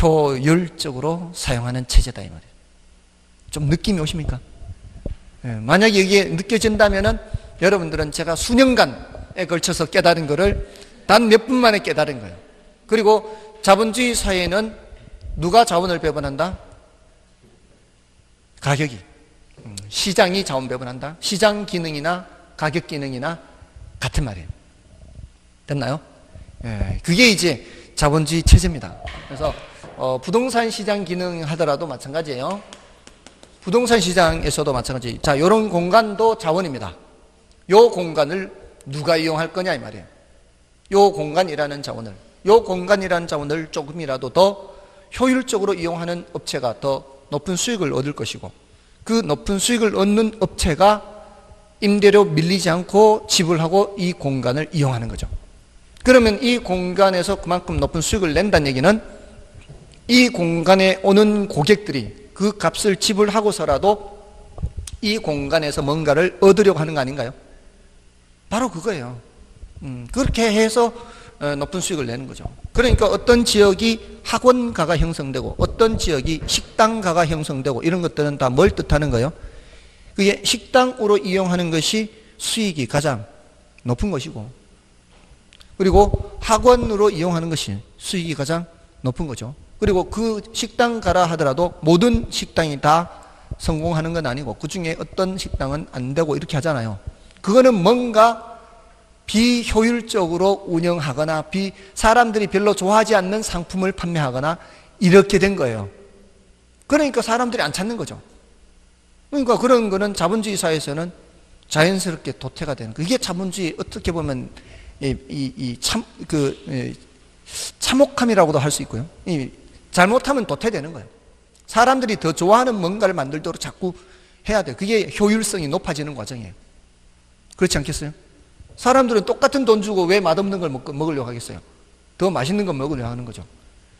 효율적으로 사용하는 체제다 이 말이에요. 좀 느낌이 오십니까? 만약에 이게 느껴진다면은 여러분들은 제가 수년간에 걸쳐서 깨달은 거를 단 몇 분 만에 깨달은 거예요. 그리고 자본주의 사회는 누가 자원을 배분한다? 가격이. 시장이 자원 배분한다. 시장 기능이나 가격 기능이나 같은 말이에요. 됐나요? 그게 이제 자본주의 체제입니다. 그래서 부동산 시장 기능 하더라도 마찬가지예요. 부동산 시장에서도 마찬가지. 자, 이런 공간도 자원입니다. 요 공간을 누가 이용할 거냐 이 말이에요. 요 공간이라는 자원을 조금이라도 더 효율적으로 이용하는 업체가 더 높은 수익을 얻을 것이고 그 높은 수익을 얻는 업체가 임대료 밀리지 않고 지불하고 이 공간을 이용하는 거죠. 그러면 이 공간에서 그만큼 높은 수익을 낸다는 얘기는 이 공간에 오는 고객들이 그 값을 지불하고서라도 이 공간에서 뭔가를 얻으려고 하는 거 아닌가요? 바로 그거예요. 그렇게 해서 높은 수익을 내는 거죠. 그러니까 어떤 지역이 학원가가 형성되고 어떤 지역이 식당가가 형성되고 이런 것들은 다 뭘 뜻하는 거예요? 그게 식당으로 이용하는 것이 수익이 가장 높은 것이고 그리고 학원으로 이용하는 것이 수익이 가장 높은 거죠. 그리고 그 식당 가라 하더라도 모든 식당이 다 성공하는 건 아니고 그 중에 어떤 식당은 안 되고 이렇게 하잖아요. 그거는 뭔가 비효율적으로 운영하거나 사람들이 별로 좋아하지 않는 상품을 판매하거나 이렇게 된 거예요. 그러니까 사람들이 안 찾는 거죠. 그러니까 그런 거는 자본주의 사회에서는 자연스럽게 도태가 되는 거예요. 이게 자본주의 어떻게 보면 참혹함이라고도 할 수 있고요. 잘못하면 도태되는 거예요. 사람들이 더 좋아하는 뭔가를 만들도록 자꾸 해야 돼요. 그게 효율성이 높아지는 과정이에요. 그렇지 않겠어요? 사람들은 똑같은 돈 주고 왜 맛없는 걸 먹으려고 하겠어요? 더 맛있는 걸 먹으려고 하는 거죠.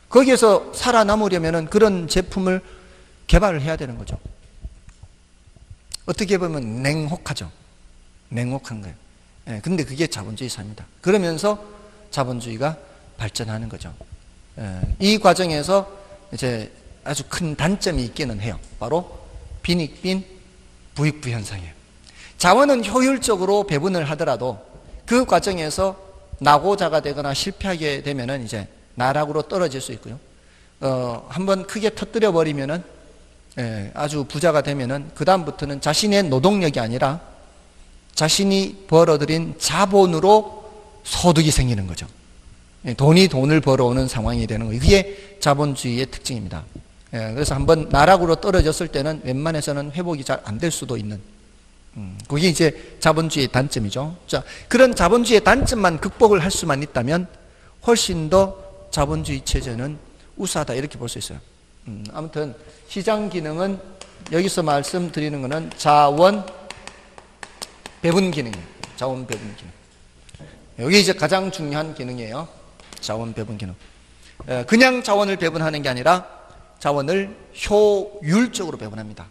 거기에서 살아남으려면 그런 제품을 개발을 해야 되는 거죠. 어떻게 보면 냉혹하죠. 냉혹한 거예요. 예, 근데 그게 자본주의 사입니다. 그러면서 자본주의가 발전하는 거죠. 예, 이 과정에서 이제 아주 큰 단점이 있기는 해요. 바로 빈익빈 부익부 현상이에요. 자원은 효율적으로 배분을 하더라도 그 과정에서 낙오자가 되거나 실패하게 되면은 이제 나락으로 떨어질 수 있고요. 한번 크게 터뜨려 버리면은 아주 부자가 되면은 그 다음부터는 자신의 노동력이 아니라 자신이 벌어들인 자본으로 소득이 생기는 거죠. 돈이 돈을 벌어오는 상황이 되는 거예요. 그게 자본주의의 특징입니다. 그래서 한번 나락으로 떨어졌을 때는 웬만해서는 회복이 잘 안 될 수도 있는, 그게 이제 자본주의의 단점이죠. 자, 그런 자본주의의 단점만 극복을 할 수만 있다면 훨씬 더 자본주의 체제는 우수하다 이렇게 볼 수 있어요. 아무튼 시장 기능은 여기서 말씀드리는 것은 자원 배분 기능이에요. 자원 배분 기능. 여기 이제 가장 중요한 기능이에요. 자원 배분 기능. 그냥 자원을 배분하는 게 아니라 자원을 효율적으로 배분합니다.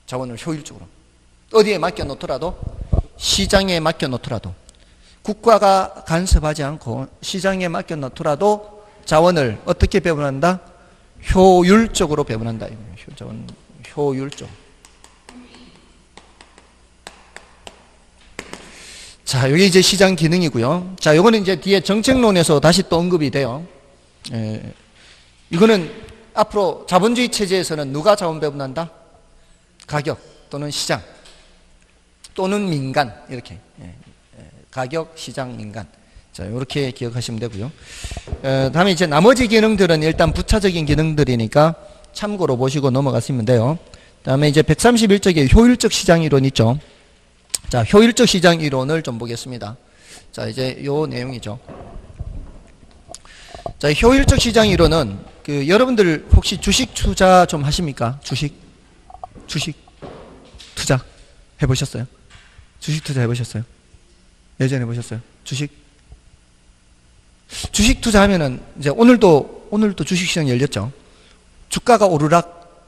자원을 효율적으로. 어디에 맡겨놓더라도, 시장에 맡겨놓더라도, 국가가 간섭하지 않고 시장에 맡겨놓더라도 자원을 어떻게 배분한다? 효율적으로 배분한다. 자원 효율적. 자, 여기 이제 시장 기능이고요. 자, 요거는 이제 뒤에 정책론에서 다시 또 언급이 돼요. 이거는 앞으로 자본주의 체제에서는 누가 자원 배분한다? 가격 또는 시장 또는 민간 이렇게. 가격, 시장, 민간. 자, 이렇게 기억하시면 되고요. 다음에 이제 나머지 기능들은 일단 부차적인 기능들이니까 참고로 보시고 넘어갔으면 돼요. 다음에 이제 131쪽에 효율적 시장 이론 있죠. 자, 효율적 시장 이론을 좀 보겠습니다. 자, 이제 요 내용이죠. 자, 효율적 시장 이론은 여러분들 혹시 주식 투자 좀 하십니까? 주식 투자 해보셨어요? 주식 투자 해보셨어요? 예전에 해보셨어요? 주식 투자하면은 이제 오늘도 주식시장 열렸죠. 주가가 오르락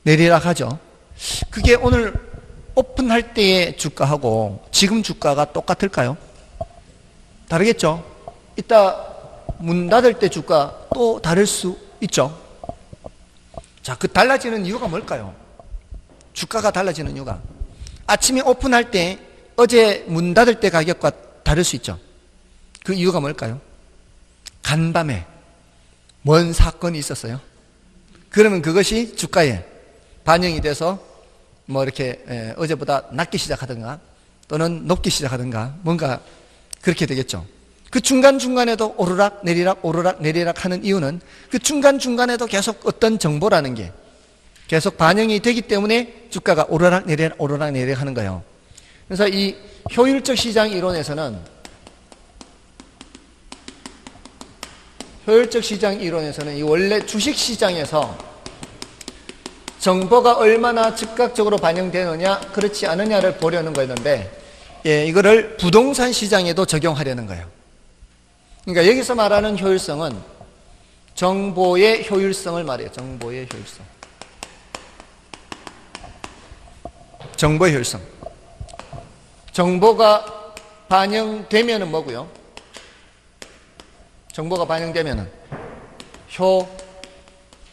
내리락 하죠. 그게 오늘 오픈할 때의 주가하고 지금 주가가 똑같을까요? 다르겠죠. 이따 문 닫을 때 주가 또 다를 수 있죠. 자, 그 달라지는 이유가 뭘까요? 주가가 달라지는 이유가 아침에 오픈할 때 어제 문 닫을 때 가격과 다를 수 있죠. 그 이유가 뭘까요? 간밤에 뭔 사건이 있었어요. 그러면 그것이 주가에 반영이 돼서 뭐 이렇게 어제보다 낮게 시작하든가 또는 높게 시작하든가 뭔가 그렇게 되겠죠. 그 중간중간에도 오르락 내리락 하는 이유는 그 중간중간에도 계속 어떤 정보라는 게 계속 반영이 되기 때문에 주가가 오르락 내리락 하는 거예요. 그래서 이 효율적 시장 이론에서는 이 원래 주식 시장에서 정보가 얼마나 즉각적으로 반영되느냐 그렇지 않느냐를 보려는 거였는데 이거를 부동산 시장에도 적용하려는 거예요. 그러니까 여기서 말하는 효율성은 정보의 효율성을 말해요. 정보의 효율성. 정보의 효율성. 정보가 반영되면은 뭐고요? 정보가 반영되면은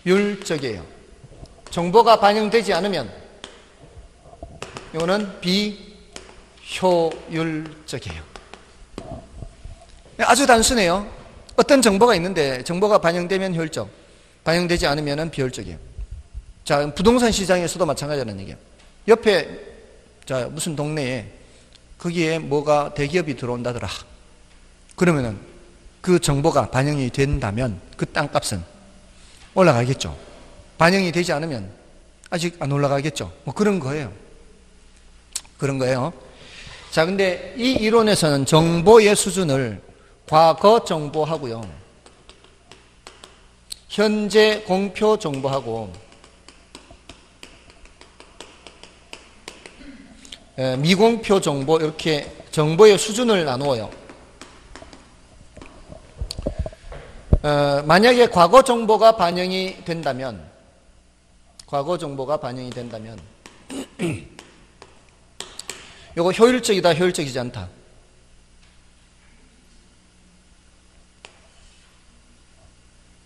효율적이에요. 정보가 반영되지 않으면 이거는 비효율적이에요. 아주 단순해요. 어떤 정보가 있는데 정보가 반영되면 효율적, 반영되지 않으면 비효율적이에요. 자, 부동산 시장에서도 마찬가지라는 얘기예요. 옆에 자 무슨 동네에 거기에 뭐가 대기업이 들어온다더라. 그러면은 그 정보가 반영이 된다면 그 땅값은 올라가겠죠. 반영이 되지 않으면 아직 안 올라가겠죠. 뭐 그런 거예요. 그런 거예요. 자, 근데 이 이론에서는 정보의 수준을 과거 정보하고요, 현재 공표 정보하고 미공표 정보, 이렇게 정보의 수준을 나누어요. 만약에 과거 정보가 반영이 된다면 이거 효율적이다, 효율적이지 않다.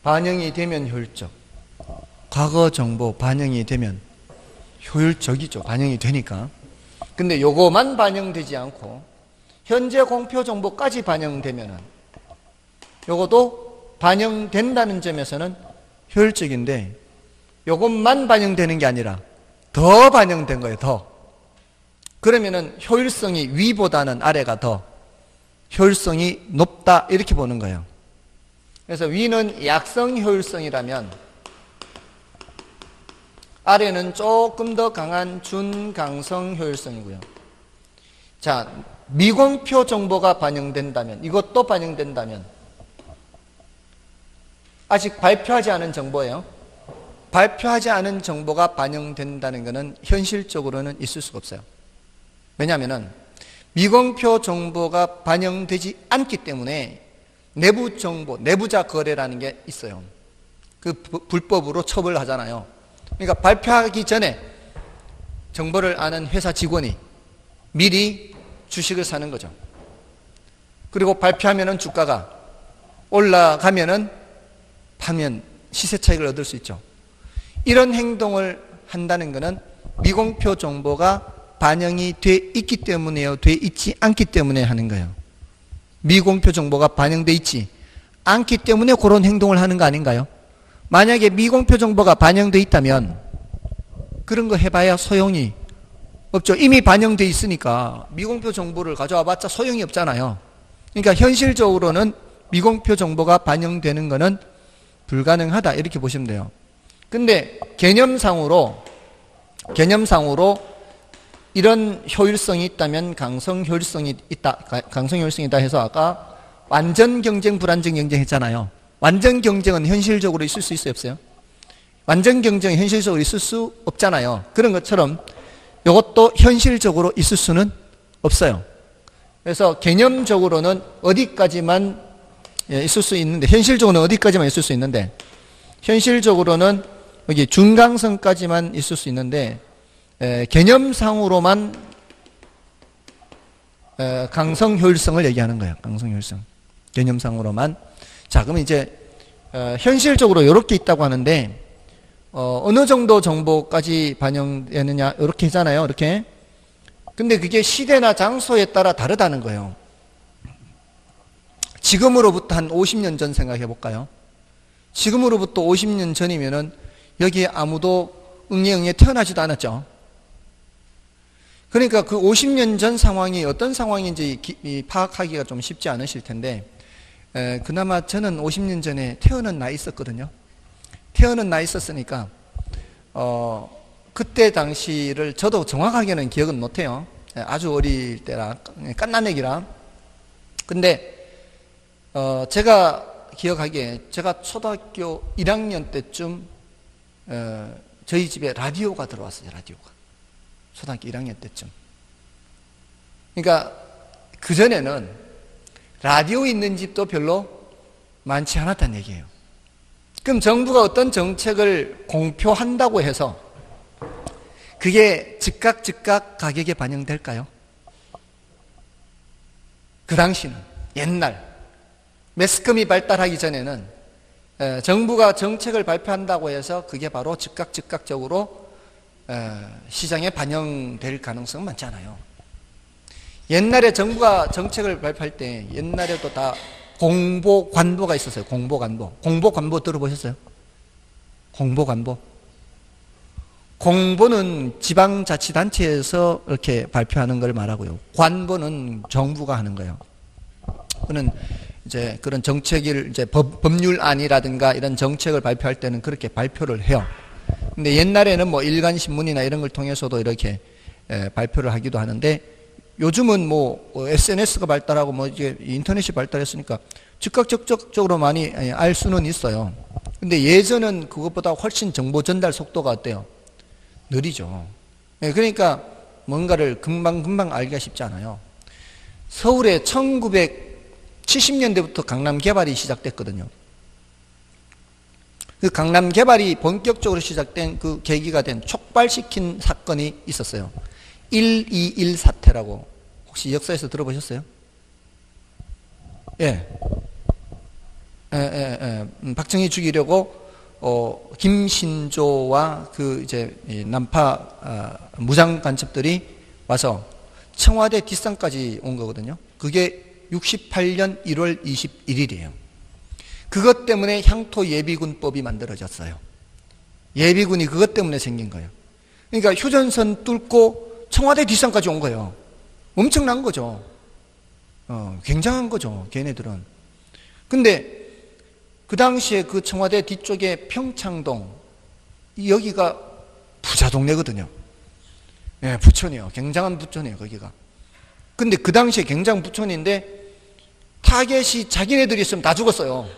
반영이 되면 효율적. 과거 정보 반영이 되면 효율적이죠. 반영이 되니까. 근데 요거만 반영되지 않고 현재 공표 정보까지 반영되면은 요것도 반영된다는 점에서는 효율적인데, 요것만 반영되는 게 아니라 더 반영된 거예요. 더. 그러면은 효율성이 위보다는 아래가 더 효율성이 높다, 이렇게 보는 거예요. 그래서 위는 약성 효율성이라면 아래는 조금 더 강한 준강성 효율성이고요. 자, 미공표 정보가 반영된다면, 이것도 반영된다면, 아직 발표하지 않은 정보예요. 발표하지 않은 정보가 반영된다는 것은 현실적으로는 있을 수가 없어요. 왜냐하면 미공표 정보가 반영되지 않기 때문에 내부 정보, 내부자 거래라는 게 있어요. 그 불법으로 처벌하잖아요. 그러니까 발표하기 전에 정보를 아는 회사 직원이 미리 주식을 사는 거죠. 그리고 발표하면은 주가가 올라가면은 파면 시세 차익을 얻을 수 있죠. 이런 행동을 한다는 것은 미공표 정보가 반영이 돼 있기 때문에요, 돼 있지 않기 때문에 하는 거예요. 미공표 정보가 반영돼 있지 않기 때문에 그런 행동을 하는 거 아닌가요? 만약에 미공표 정보가 반영돼 있다면 그런 거 해봐야 소용이 없죠. 이미 반영돼 있으니까 미공표 정보를 가져와 봤자 소용이 없잖아요. 그러니까 현실적으로는 미공표 정보가 반영되는 거는 불가능하다, 이렇게 보시면 돼요. 근데 개념상으로 이런 효율성이 있다면 강성 효율성이 있다, 강성 효율성이다 해서 아까 완전 경쟁, 불완전 경쟁 했잖아요. 완전 경쟁은 현실적으로 있을 수 있어요, 없어요? 완전 경쟁은 현실적으로 있을 수 없잖아요. 그런 것처럼 이것도 현실적으로 있을 수는 없어요. 그래서 개념적으로는 어디까지만 있을 수 있는데, 현실적으로는 어디까지만 있을 수 있는데, 현실적으로는 여기 중강성까지만 있을 수 있는데, 개념상으로만 강성 효율성을 얘기하는 거예요. 강성 효율성. 개념상으로만. 자, 그럼 이제 현실적으로 이렇게 있다고 하는데, 어느 정도 정보까지 반영되느냐, 이렇게 하잖아요. 이렇게. 근데 그게 시대나 장소에 따라 다르다는 거예요. 지금으로부터 한 50년 전 생각해 볼까요? 지금으로부터 50년 전이면은 여기에 아무도 응애응애 태어나지도 않았죠. 그러니까 그 50년 전 상황이 어떤 상황인지 파악하기가 좀 쉽지 않으실 텐데, 그나마 저는 50년 전에 태어난 나이 있었거든요. 태어난 나이 있었으니까 그때 당시를 저도 정확하게는 기억은 못해요. 아주 어릴 때라, 깐난애기라. 근데 제가 기억하기에 제가 초등학교 1학년 때쯤 저희 집에 라디오가 들어왔어요. 라디오가. 초등학교 1학년 때쯤. 그러니까 그전에는 라디오 있는 집도 별로 많지 않았다는 얘기예요. 그럼 정부가 어떤 정책을 공표한다고 해서 그게 즉각 가격에 반영될까요? 그 당시는, 옛날 매스컴이 발달하기 전에는 정부가 정책을 발표한다고 해서 그게 바로 즉각적으로 시장에 반영될 가능성은 많지 않아요. 옛날에 정부가 정책을 발표할 때 옛날에도 다 공보관보가 있었어요. 공보관보 들어보셨어요? 공보관보. 공보는 지방자치단체에서 이렇게 발표하는 걸 말하고요. 관보는 정부가 하는 거예요. 그는 이제 그런 정책을 이제 법률안이라든가 이런 정책을 발표할 때는 그렇게 발표를 해요. 근데 옛날에는 뭐 일간 신문이나 이런 걸 통해서도 이렇게 발표를 하기도 하는데, 요즘은 뭐 SNS가 발달하고 뭐 이제 인터넷이 발달했으니까 즉각 적극적으로 많이 알 수는 있어요. 근데 예전은 그것보다 훨씬 정보 전달 속도가 어때요? 느리죠. 그러니까 뭔가를 금방금방 알기가 쉽지 않아요. 서울에 1970년대부터 강남 개발이 시작됐거든요. 그 강남 개발이 본격적으로 시작된 그 계기가 된 촉발시킨 사건이 있었어요. 121 사태라고 혹시 역사에서 들어보셨어요? 예. 박정희 죽이려고 김신조와 그 이제 남파 무장 간첩들이 와서 청와대 뒷산까지 온 거거든요. 그게 68년 1월 21일이에요. 그것 때문에 향토 예비군법이 만들어졌어요. 예비군이 그것 때문에 생긴 거예요. 그러니까 휴전선 뚫고 청와대 뒷산까지 온 거예요. 엄청난 거죠. 굉장한 거죠, 걔네들은. 근데 그 당시에 그 청와대 뒤쪽에 평창동, 여기가 부자 동네거든요. 예, 부촌이요. 굉장한 부촌이에요, 거기가. 근데 그 당시에 굉장한 부촌인데 타겟이 자기네들이 있으면 다 죽었어요.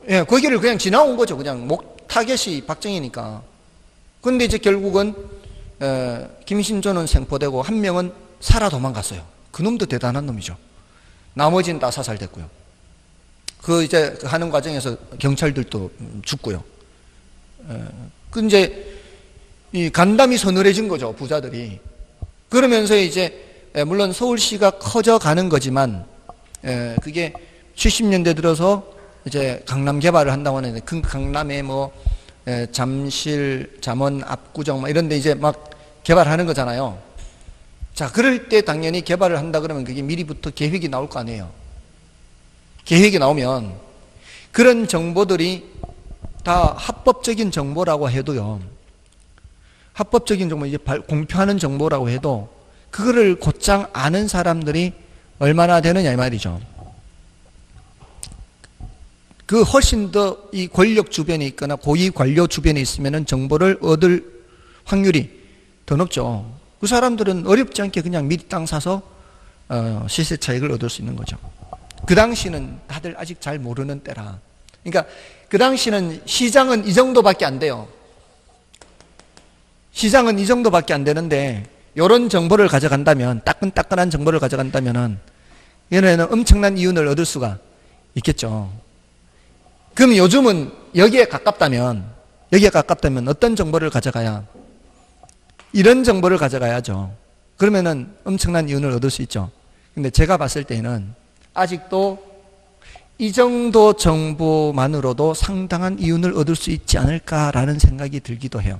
예, 거기를 그냥 지나온 거죠. 그냥 타겟이 박정희니까. 근데 이제 결국은 김신조는 생포되고 한 명은 살아 도망갔어요. 그 놈도 대단한 놈이죠. 나머지는 다 사살됐고요. 그 이제 하는 과정에서 경찰들도 죽고요. 그 이제 이 간담이 서늘해진 거죠, 부자들이. 그러면서 이제 물론 서울시가 커져가는 거지만 그게 70년대 들어서 이제 강남 개발을 한다고 하는데 그 강남에 뭐 잠실, 잠원, 압구정 막 이런 데 이제 막 개발하는 거잖아요. 자, 그럴 때 당연히 개발을 한다 그러면 그게 미리부터 계획이 나올 거 아니에요. 계획이 나오면 그런 정보들이 다 합법적인 정보라고 해도요. 합법적인 정보, 이제 공표하는 정보라고 해도 그거를 곧장 아는 사람들이 얼마나 되느냐 이 말이죠. 그 훨씬 더 이 권력 주변에 있거나 고위 관료 주변에 있으면 정보를 얻을 확률이 더 높죠. 그 사람들은 어렵지 않게 그냥 미리 땅 사서 시세 차익을 얻을 수 있는 거죠. 그 당시는 다들 아직 잘 모르는 때라. 그러니까 그 당시는 시장은 이 정도밖에 안 돼요. 시장은 이 정도밖에 안 되는데 이런 정보를 가져간다면, 따끈따끈한 정보를 가져간다면은 얘네는 엄청난 이윤을 얻을 수가 있겠죠. 그럼 요즘은 여기에 가깝다면 어떤 정보를 가져가야? 이런 정보를 가져가야죠. 그러면은 엄청난 이윤을 얻을 수 있죠. 근데 제가 봤을 때는 아직도 이 정도 정보만으로도 상당한 이윤을 얻을 수 있지 않을까라는 생각이 들기도 해요.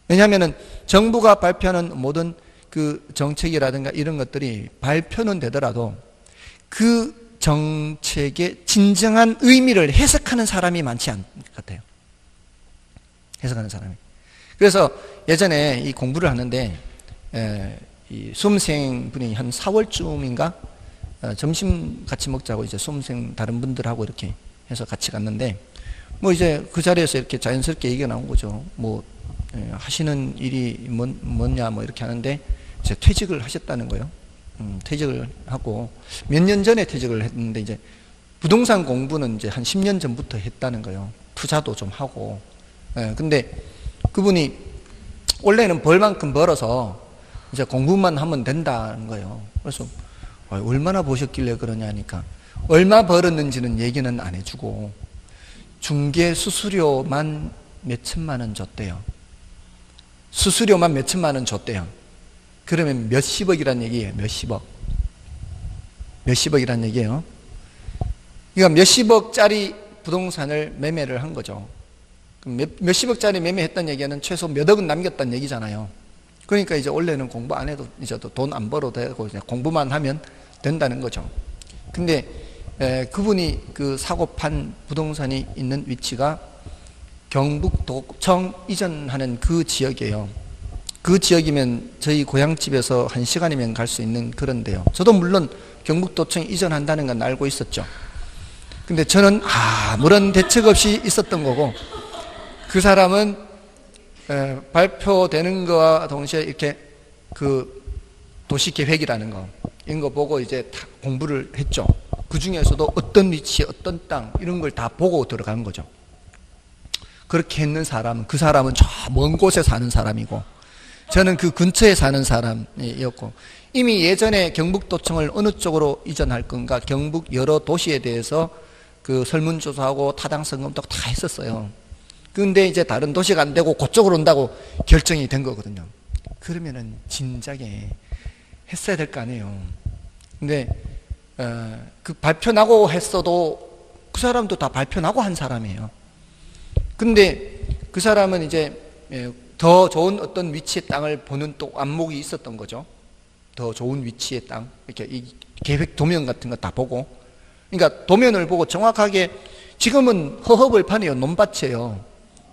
왜냐하면은 정부가 발표하는 모든 그 정책이라든가 이런 것들이 발표는 되더라도 그 정책의 진정한 의미를 해석하는 사람이 많지 않은 것 같아요. 해석하는 사람이. 그래서 예전에 이 공부를 하는데 이 수험생분이 한 4월쯤인가 점심 같이 먹자고 이제 수험생 다른 분들하고 이렇게 해서 같이 갔는데 뭐 이제 그 자리에서 이렇게 자연스럽게 얘기가 나온 거죠. 뭐 하시는 일이 뭐냐 뭐 이렇게 하는데 이제 퇴직을 하셨다는 거예요. 퇴직을 하고 몇 년 전에 퇴직을 했는데 이제 부동산 공부는 이제 한 10년 전부터 했다는 거예요. 투자도 좀 하고. 근데 그분이 원래는 벌 만큼 벌어서 이제 공부만 하면 된다는 거예요. 그래서 얼마나 버셨길래 그러냐 하니까 얼마 벌었는지는 얘기는 안 해주고 중개 수수료만 몇천만 원 줬대요. 수수료만 몇천만 원 줬대요. 그러면 몇십억이란 얘기예요. 몇십억이란 얘기예요. 그러니까 몇십억짜리 부동산을 매매를 한 거죠. 몇십억짜리 매매했다는 얘기는 최소 몇 억은 남겼다는 얘기잖아요. 그러니까 이제 원래는 공부 안 해도 이제 돈 안 벌어도 되고 이제 공부만 하면 된다는 거죠. 근데 그분이 그 사고 판 부동산이 있는 위치가 경북도청 이전하는 그 지역이에요. 그 지역이면 저희 고향집에서 1시간이면 갈 수 있는 그런 데요. 저도 물론 경북도청 이전한다는 건 알고 있었죠. 근데 저는 아무런 대책 없이 있었던 거고 그 사람은 발표되는 거와 동시에 이렇게 그 도시계획이라는 거, 이런 거 보고 이제 다 공부를 했죠. 그 중에서도 어떤 위치, 어떤 땅, 이런 걸 다 보고 들어가는 거죠. 그렇게 했는 사람은, 그 사람은 저 먼 곳에 사는 사람이고, 저는 그 근처에 사는 사람이었고, 이미 예전에 경북도청을 어느 쪽으로 이전할 건가, 경북 여러 도시에 대해서 그 설문조사하고 타당성검도 다 했었어요. 근데 이제 다른 도시가 안 되고 그쪽으로 온다고 결정이 된 거거든요. 그러면은 진작에 했어야 될 거 아니에요. 근데 그 발표 나고 했어도 그 사람도 다 발표 나고 한 사람이에요. 근데 그 사람은 이제 더 좋은 어떤 위치의 땅을 보는 또 안목이 있었던 거죠. 더 좋은 위치의 땅, 이렇게 이 계획 도면 같은 거 다 보고, 그러니까 도면을 보고 정확하게, 지금은 허허벌판이에요. 논밭이에요.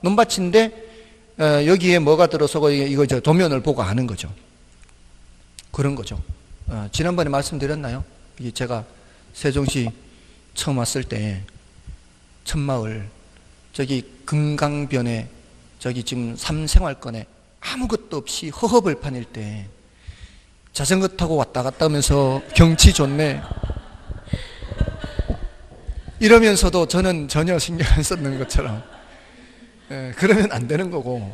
논밭인데 여기에 뭐가 들어서고 이거 저 도면을 보고 아는 거죠. 그런 거죠. 지난번에 말씀드렸나요? 이게 제가 세종시 처음 왔을 때 천마을 저기 금강변에 저기 지금 삼생활권에 아무것도 없이 허허벌판일 때 자전거 타고 왔다 갔다 하면서 경치 좋네 이러면서도 저는 전혀 신경 안 썼는 것처럼, 그러면 안 되는 거고,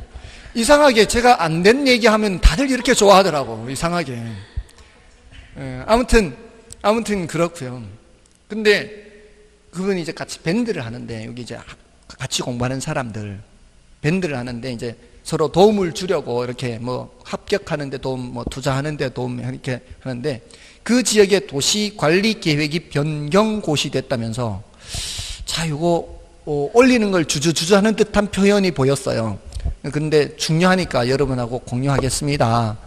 이상하게 제가 안 된 얘기하면 다들 이렇게 좋아하더라고. 이상하게. 아무튼 그렇고요. 근데 그분이 이제 같이 밴드를 하는데, 여기 이제 같이 공부하는 사람들 밴드를 하는데, 이제 서로 도움을 주려고 이렇게 뭐 합격하는데 도움, 뭐 투자하는데 도움 이렇게 하는데, 그 지역의 도시 관리 계획이 변경고시 됐다면서, 자, 이거 올리는 걸 주저주저 하는 듯한 표현이 보였어요. 근데 중요하니까 여러분하고 공유하겠습니다.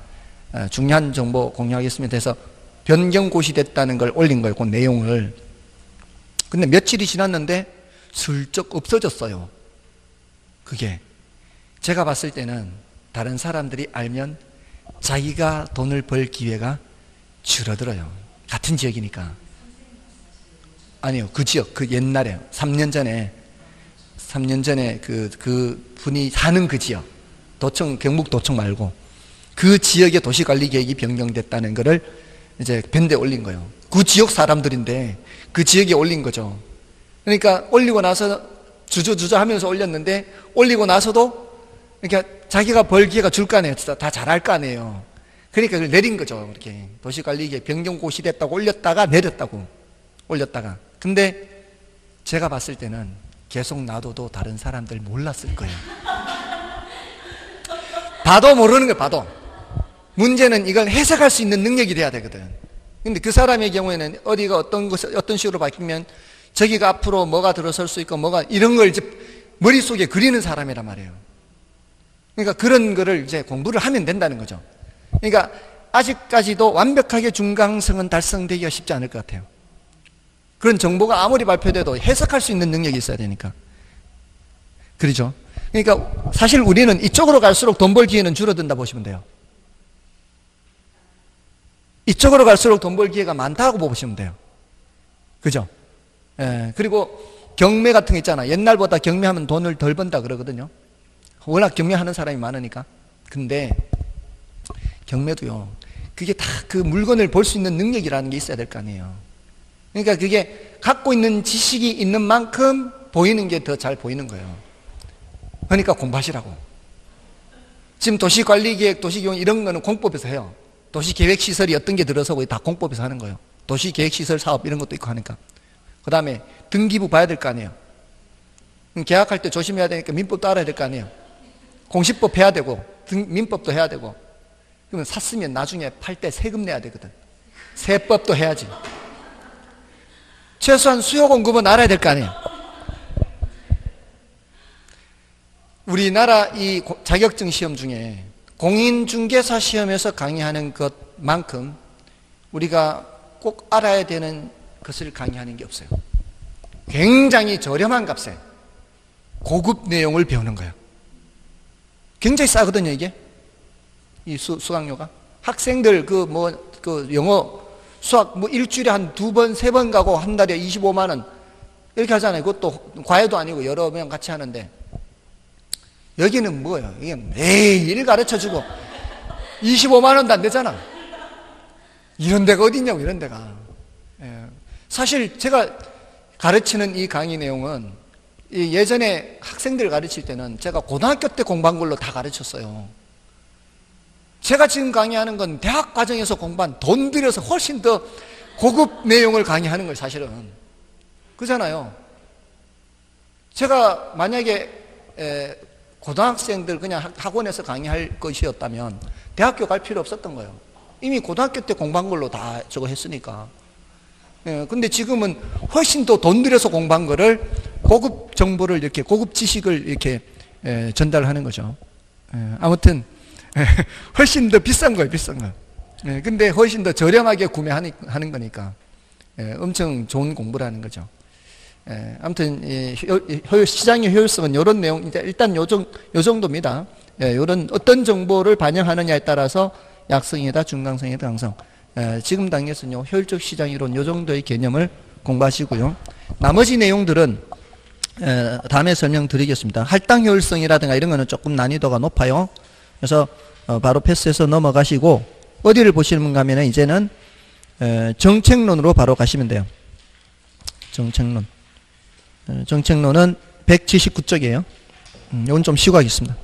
중요한 정보 공유하겠습니다. 해서 변경고시 됐다는 걸 올린 거예요. 그 내용을. 근데 며칠이 지났는데 슬쩍 없어졌어요. 그게. 제가 봤을 때는 다른 사람들이 알면 자기가 돈을 벌 기회가 줄어들어요. 같은 지역이니까. 아니요, 그 지역, 그 옛날에 3년 전에 그 분이 사는 그 지역, 도청, 경북도청 말고 그 지역의 도시관리계획이 변경됐다는 거를 이제 밴드에 올린 거예요. 그 지역 사람들인데 그 지역에 올린 거죠. 그러니까 올리고 나서 주저주저 하면서 올렸는데, 올리고 나서도 그러니까 자기가 벌 기회가 줄 거 아니에요. 다 잘할 거 아니에요. 그러니까 그걸 내린 거죠. 이렇게 도시관리계획 변경고시 됐다고 올렸다가 내렸다고 올렸다가. 근데 제가 봤을 때는 계속 놔둬도 다른 사람들 몰랐을 거예요. 봐도 모르는 거예요. 봐도. 문제는 이걸 해석할 수 있는 능력이 돼야 되거든. 근데 그 사람의 경우에는 어디가 어떤 식으로 바뀌면 저기가 앞으로 뭐가 들어설 수 있고 뭐가 이런 걸 이제 머릿속에 그리는 사람이란 말이에요. 그러니까 그런 거를 이제 공부를 하면 된다는 거죠. 그러니까 아직까지도 완벽하게 중강성은 달성되기가 쉽지 않을 것 같아요. 그런 정보가 아무리 발표돼도 해석할 수 있는 능력이 있어야 되니까. 그렇죠? 그러니까 사실 우리는 이쪽으로 갈수록 돈 벌 기회는 줄어든다 보시면 돼요. 이쪽으로 갈수록 돈 벌 기회가 많다고 보시면 돼요. 그죠? 그리고 경매 같은 거 있잖아. 옛날보다 경매하면 돈을 덜 번다 그러거든요. 워낙 경매하는 사람이 많으니까. 근데 경매도요, 그게 다 그 물건을 볼 수 있는 능력이라는 게 있어야 될 거 아니에요. 그러니까 그게 갖고 있는 지식이 있는 만큼 보이는 게 더 잘 보이는 거예요. 그러니까 공부하시라고. 지금 도시관리계획, 도시경영 이런 거는 공법에서 해요. 도시계획시설이 어떤 게 들어서고 다 공법에서 하는 거예요. 도시계획시설 사업 이런 것도 있고 하니까. 그 다음에 등기부 봐야 될 거 아니에요. 계약할 때 조심해야 되니까 민법도 알아야 될 거 아니에요. 공시법 해야 되고 민법도 해야 되고. 그러면 샀으면 나중에 팔 때 세금 내야 되거든. 세법도 해야지. 최소한 수요 공급은 알아야 될 거 아니에요. 우리나라 이 자격증 시험 중에 공인중개사 시험에서 강의하는 것만큼 우리가 꼭 알아야 되는 것을 강의하는 게 없어요. 굉장히 저렴한 값에 고급 내용을 배우는 거예요. 굉장히 싸거든요, 이게. 이 수강료가. 학생들 그 영어 수학 일주일에 한 2번, 3번 가고 한 달에 25만 원 이렇게 하잖아요. 그것도 과외도 아니고 여러 명 같이 하는데 여기는 뭐예요? 이게 매일 가르쳐주고 25만 원도 안 되잖아. 이런 데가 어디 있냐고, 이런 데가. 사실 제가 가르치는 이 강의 내용은 예전에 학생들 가르칠 때는 제가 고등학교 때 공부한 걸로 다 가르쳤어요. 제가 지금 강의하는 건 대학 과정에서 공부한 돈 들여서 훨씬 더 고급 내용을 강의하는 걸 사실은. 그잖아요. 제가 만약에 고등학생들 그냥 학원에서 강의할 것이었다면 대학교 갈 필요 없었던 거예요. 이미 고등학교 때 공부한 걸로 다 저거 했으니까. 근데 지금은 훨씬 더 돈 들여서 공부한 거를 고급 정보를 이렇게 고급 지식을 이렇게 전달하는 거죠. 아무튼 훨씬 더 비싼 거예요, 비싼 거. 근데 훨씬 더 저렴하게 구매하는 거니까 엄청 좋은 공부라는 거죠. 아무튼 시장의 효율성은 이런 내용, 일단 요 정도입니다. 이런 어떤 정보를 반영하느냐에 따라서 약성이다, 중강성이다, 강성. 지금 단계에서는 효율적 시장 이론 요 정도의 개념을 공부하시고요. 나머지 내용들은 다음에 설명드리겠습니다. 할당 효율성이라든가 이런 거는 조금 난이도가 높아요. 그래서 바로 패스해서 넘어가시고 어디를 보시는 가면은 이제는 정책론으로 바로 가시면 돼요. 정책론. 정책론은 179쪽이에요. 이건 좀 쉬고 하겠습니다.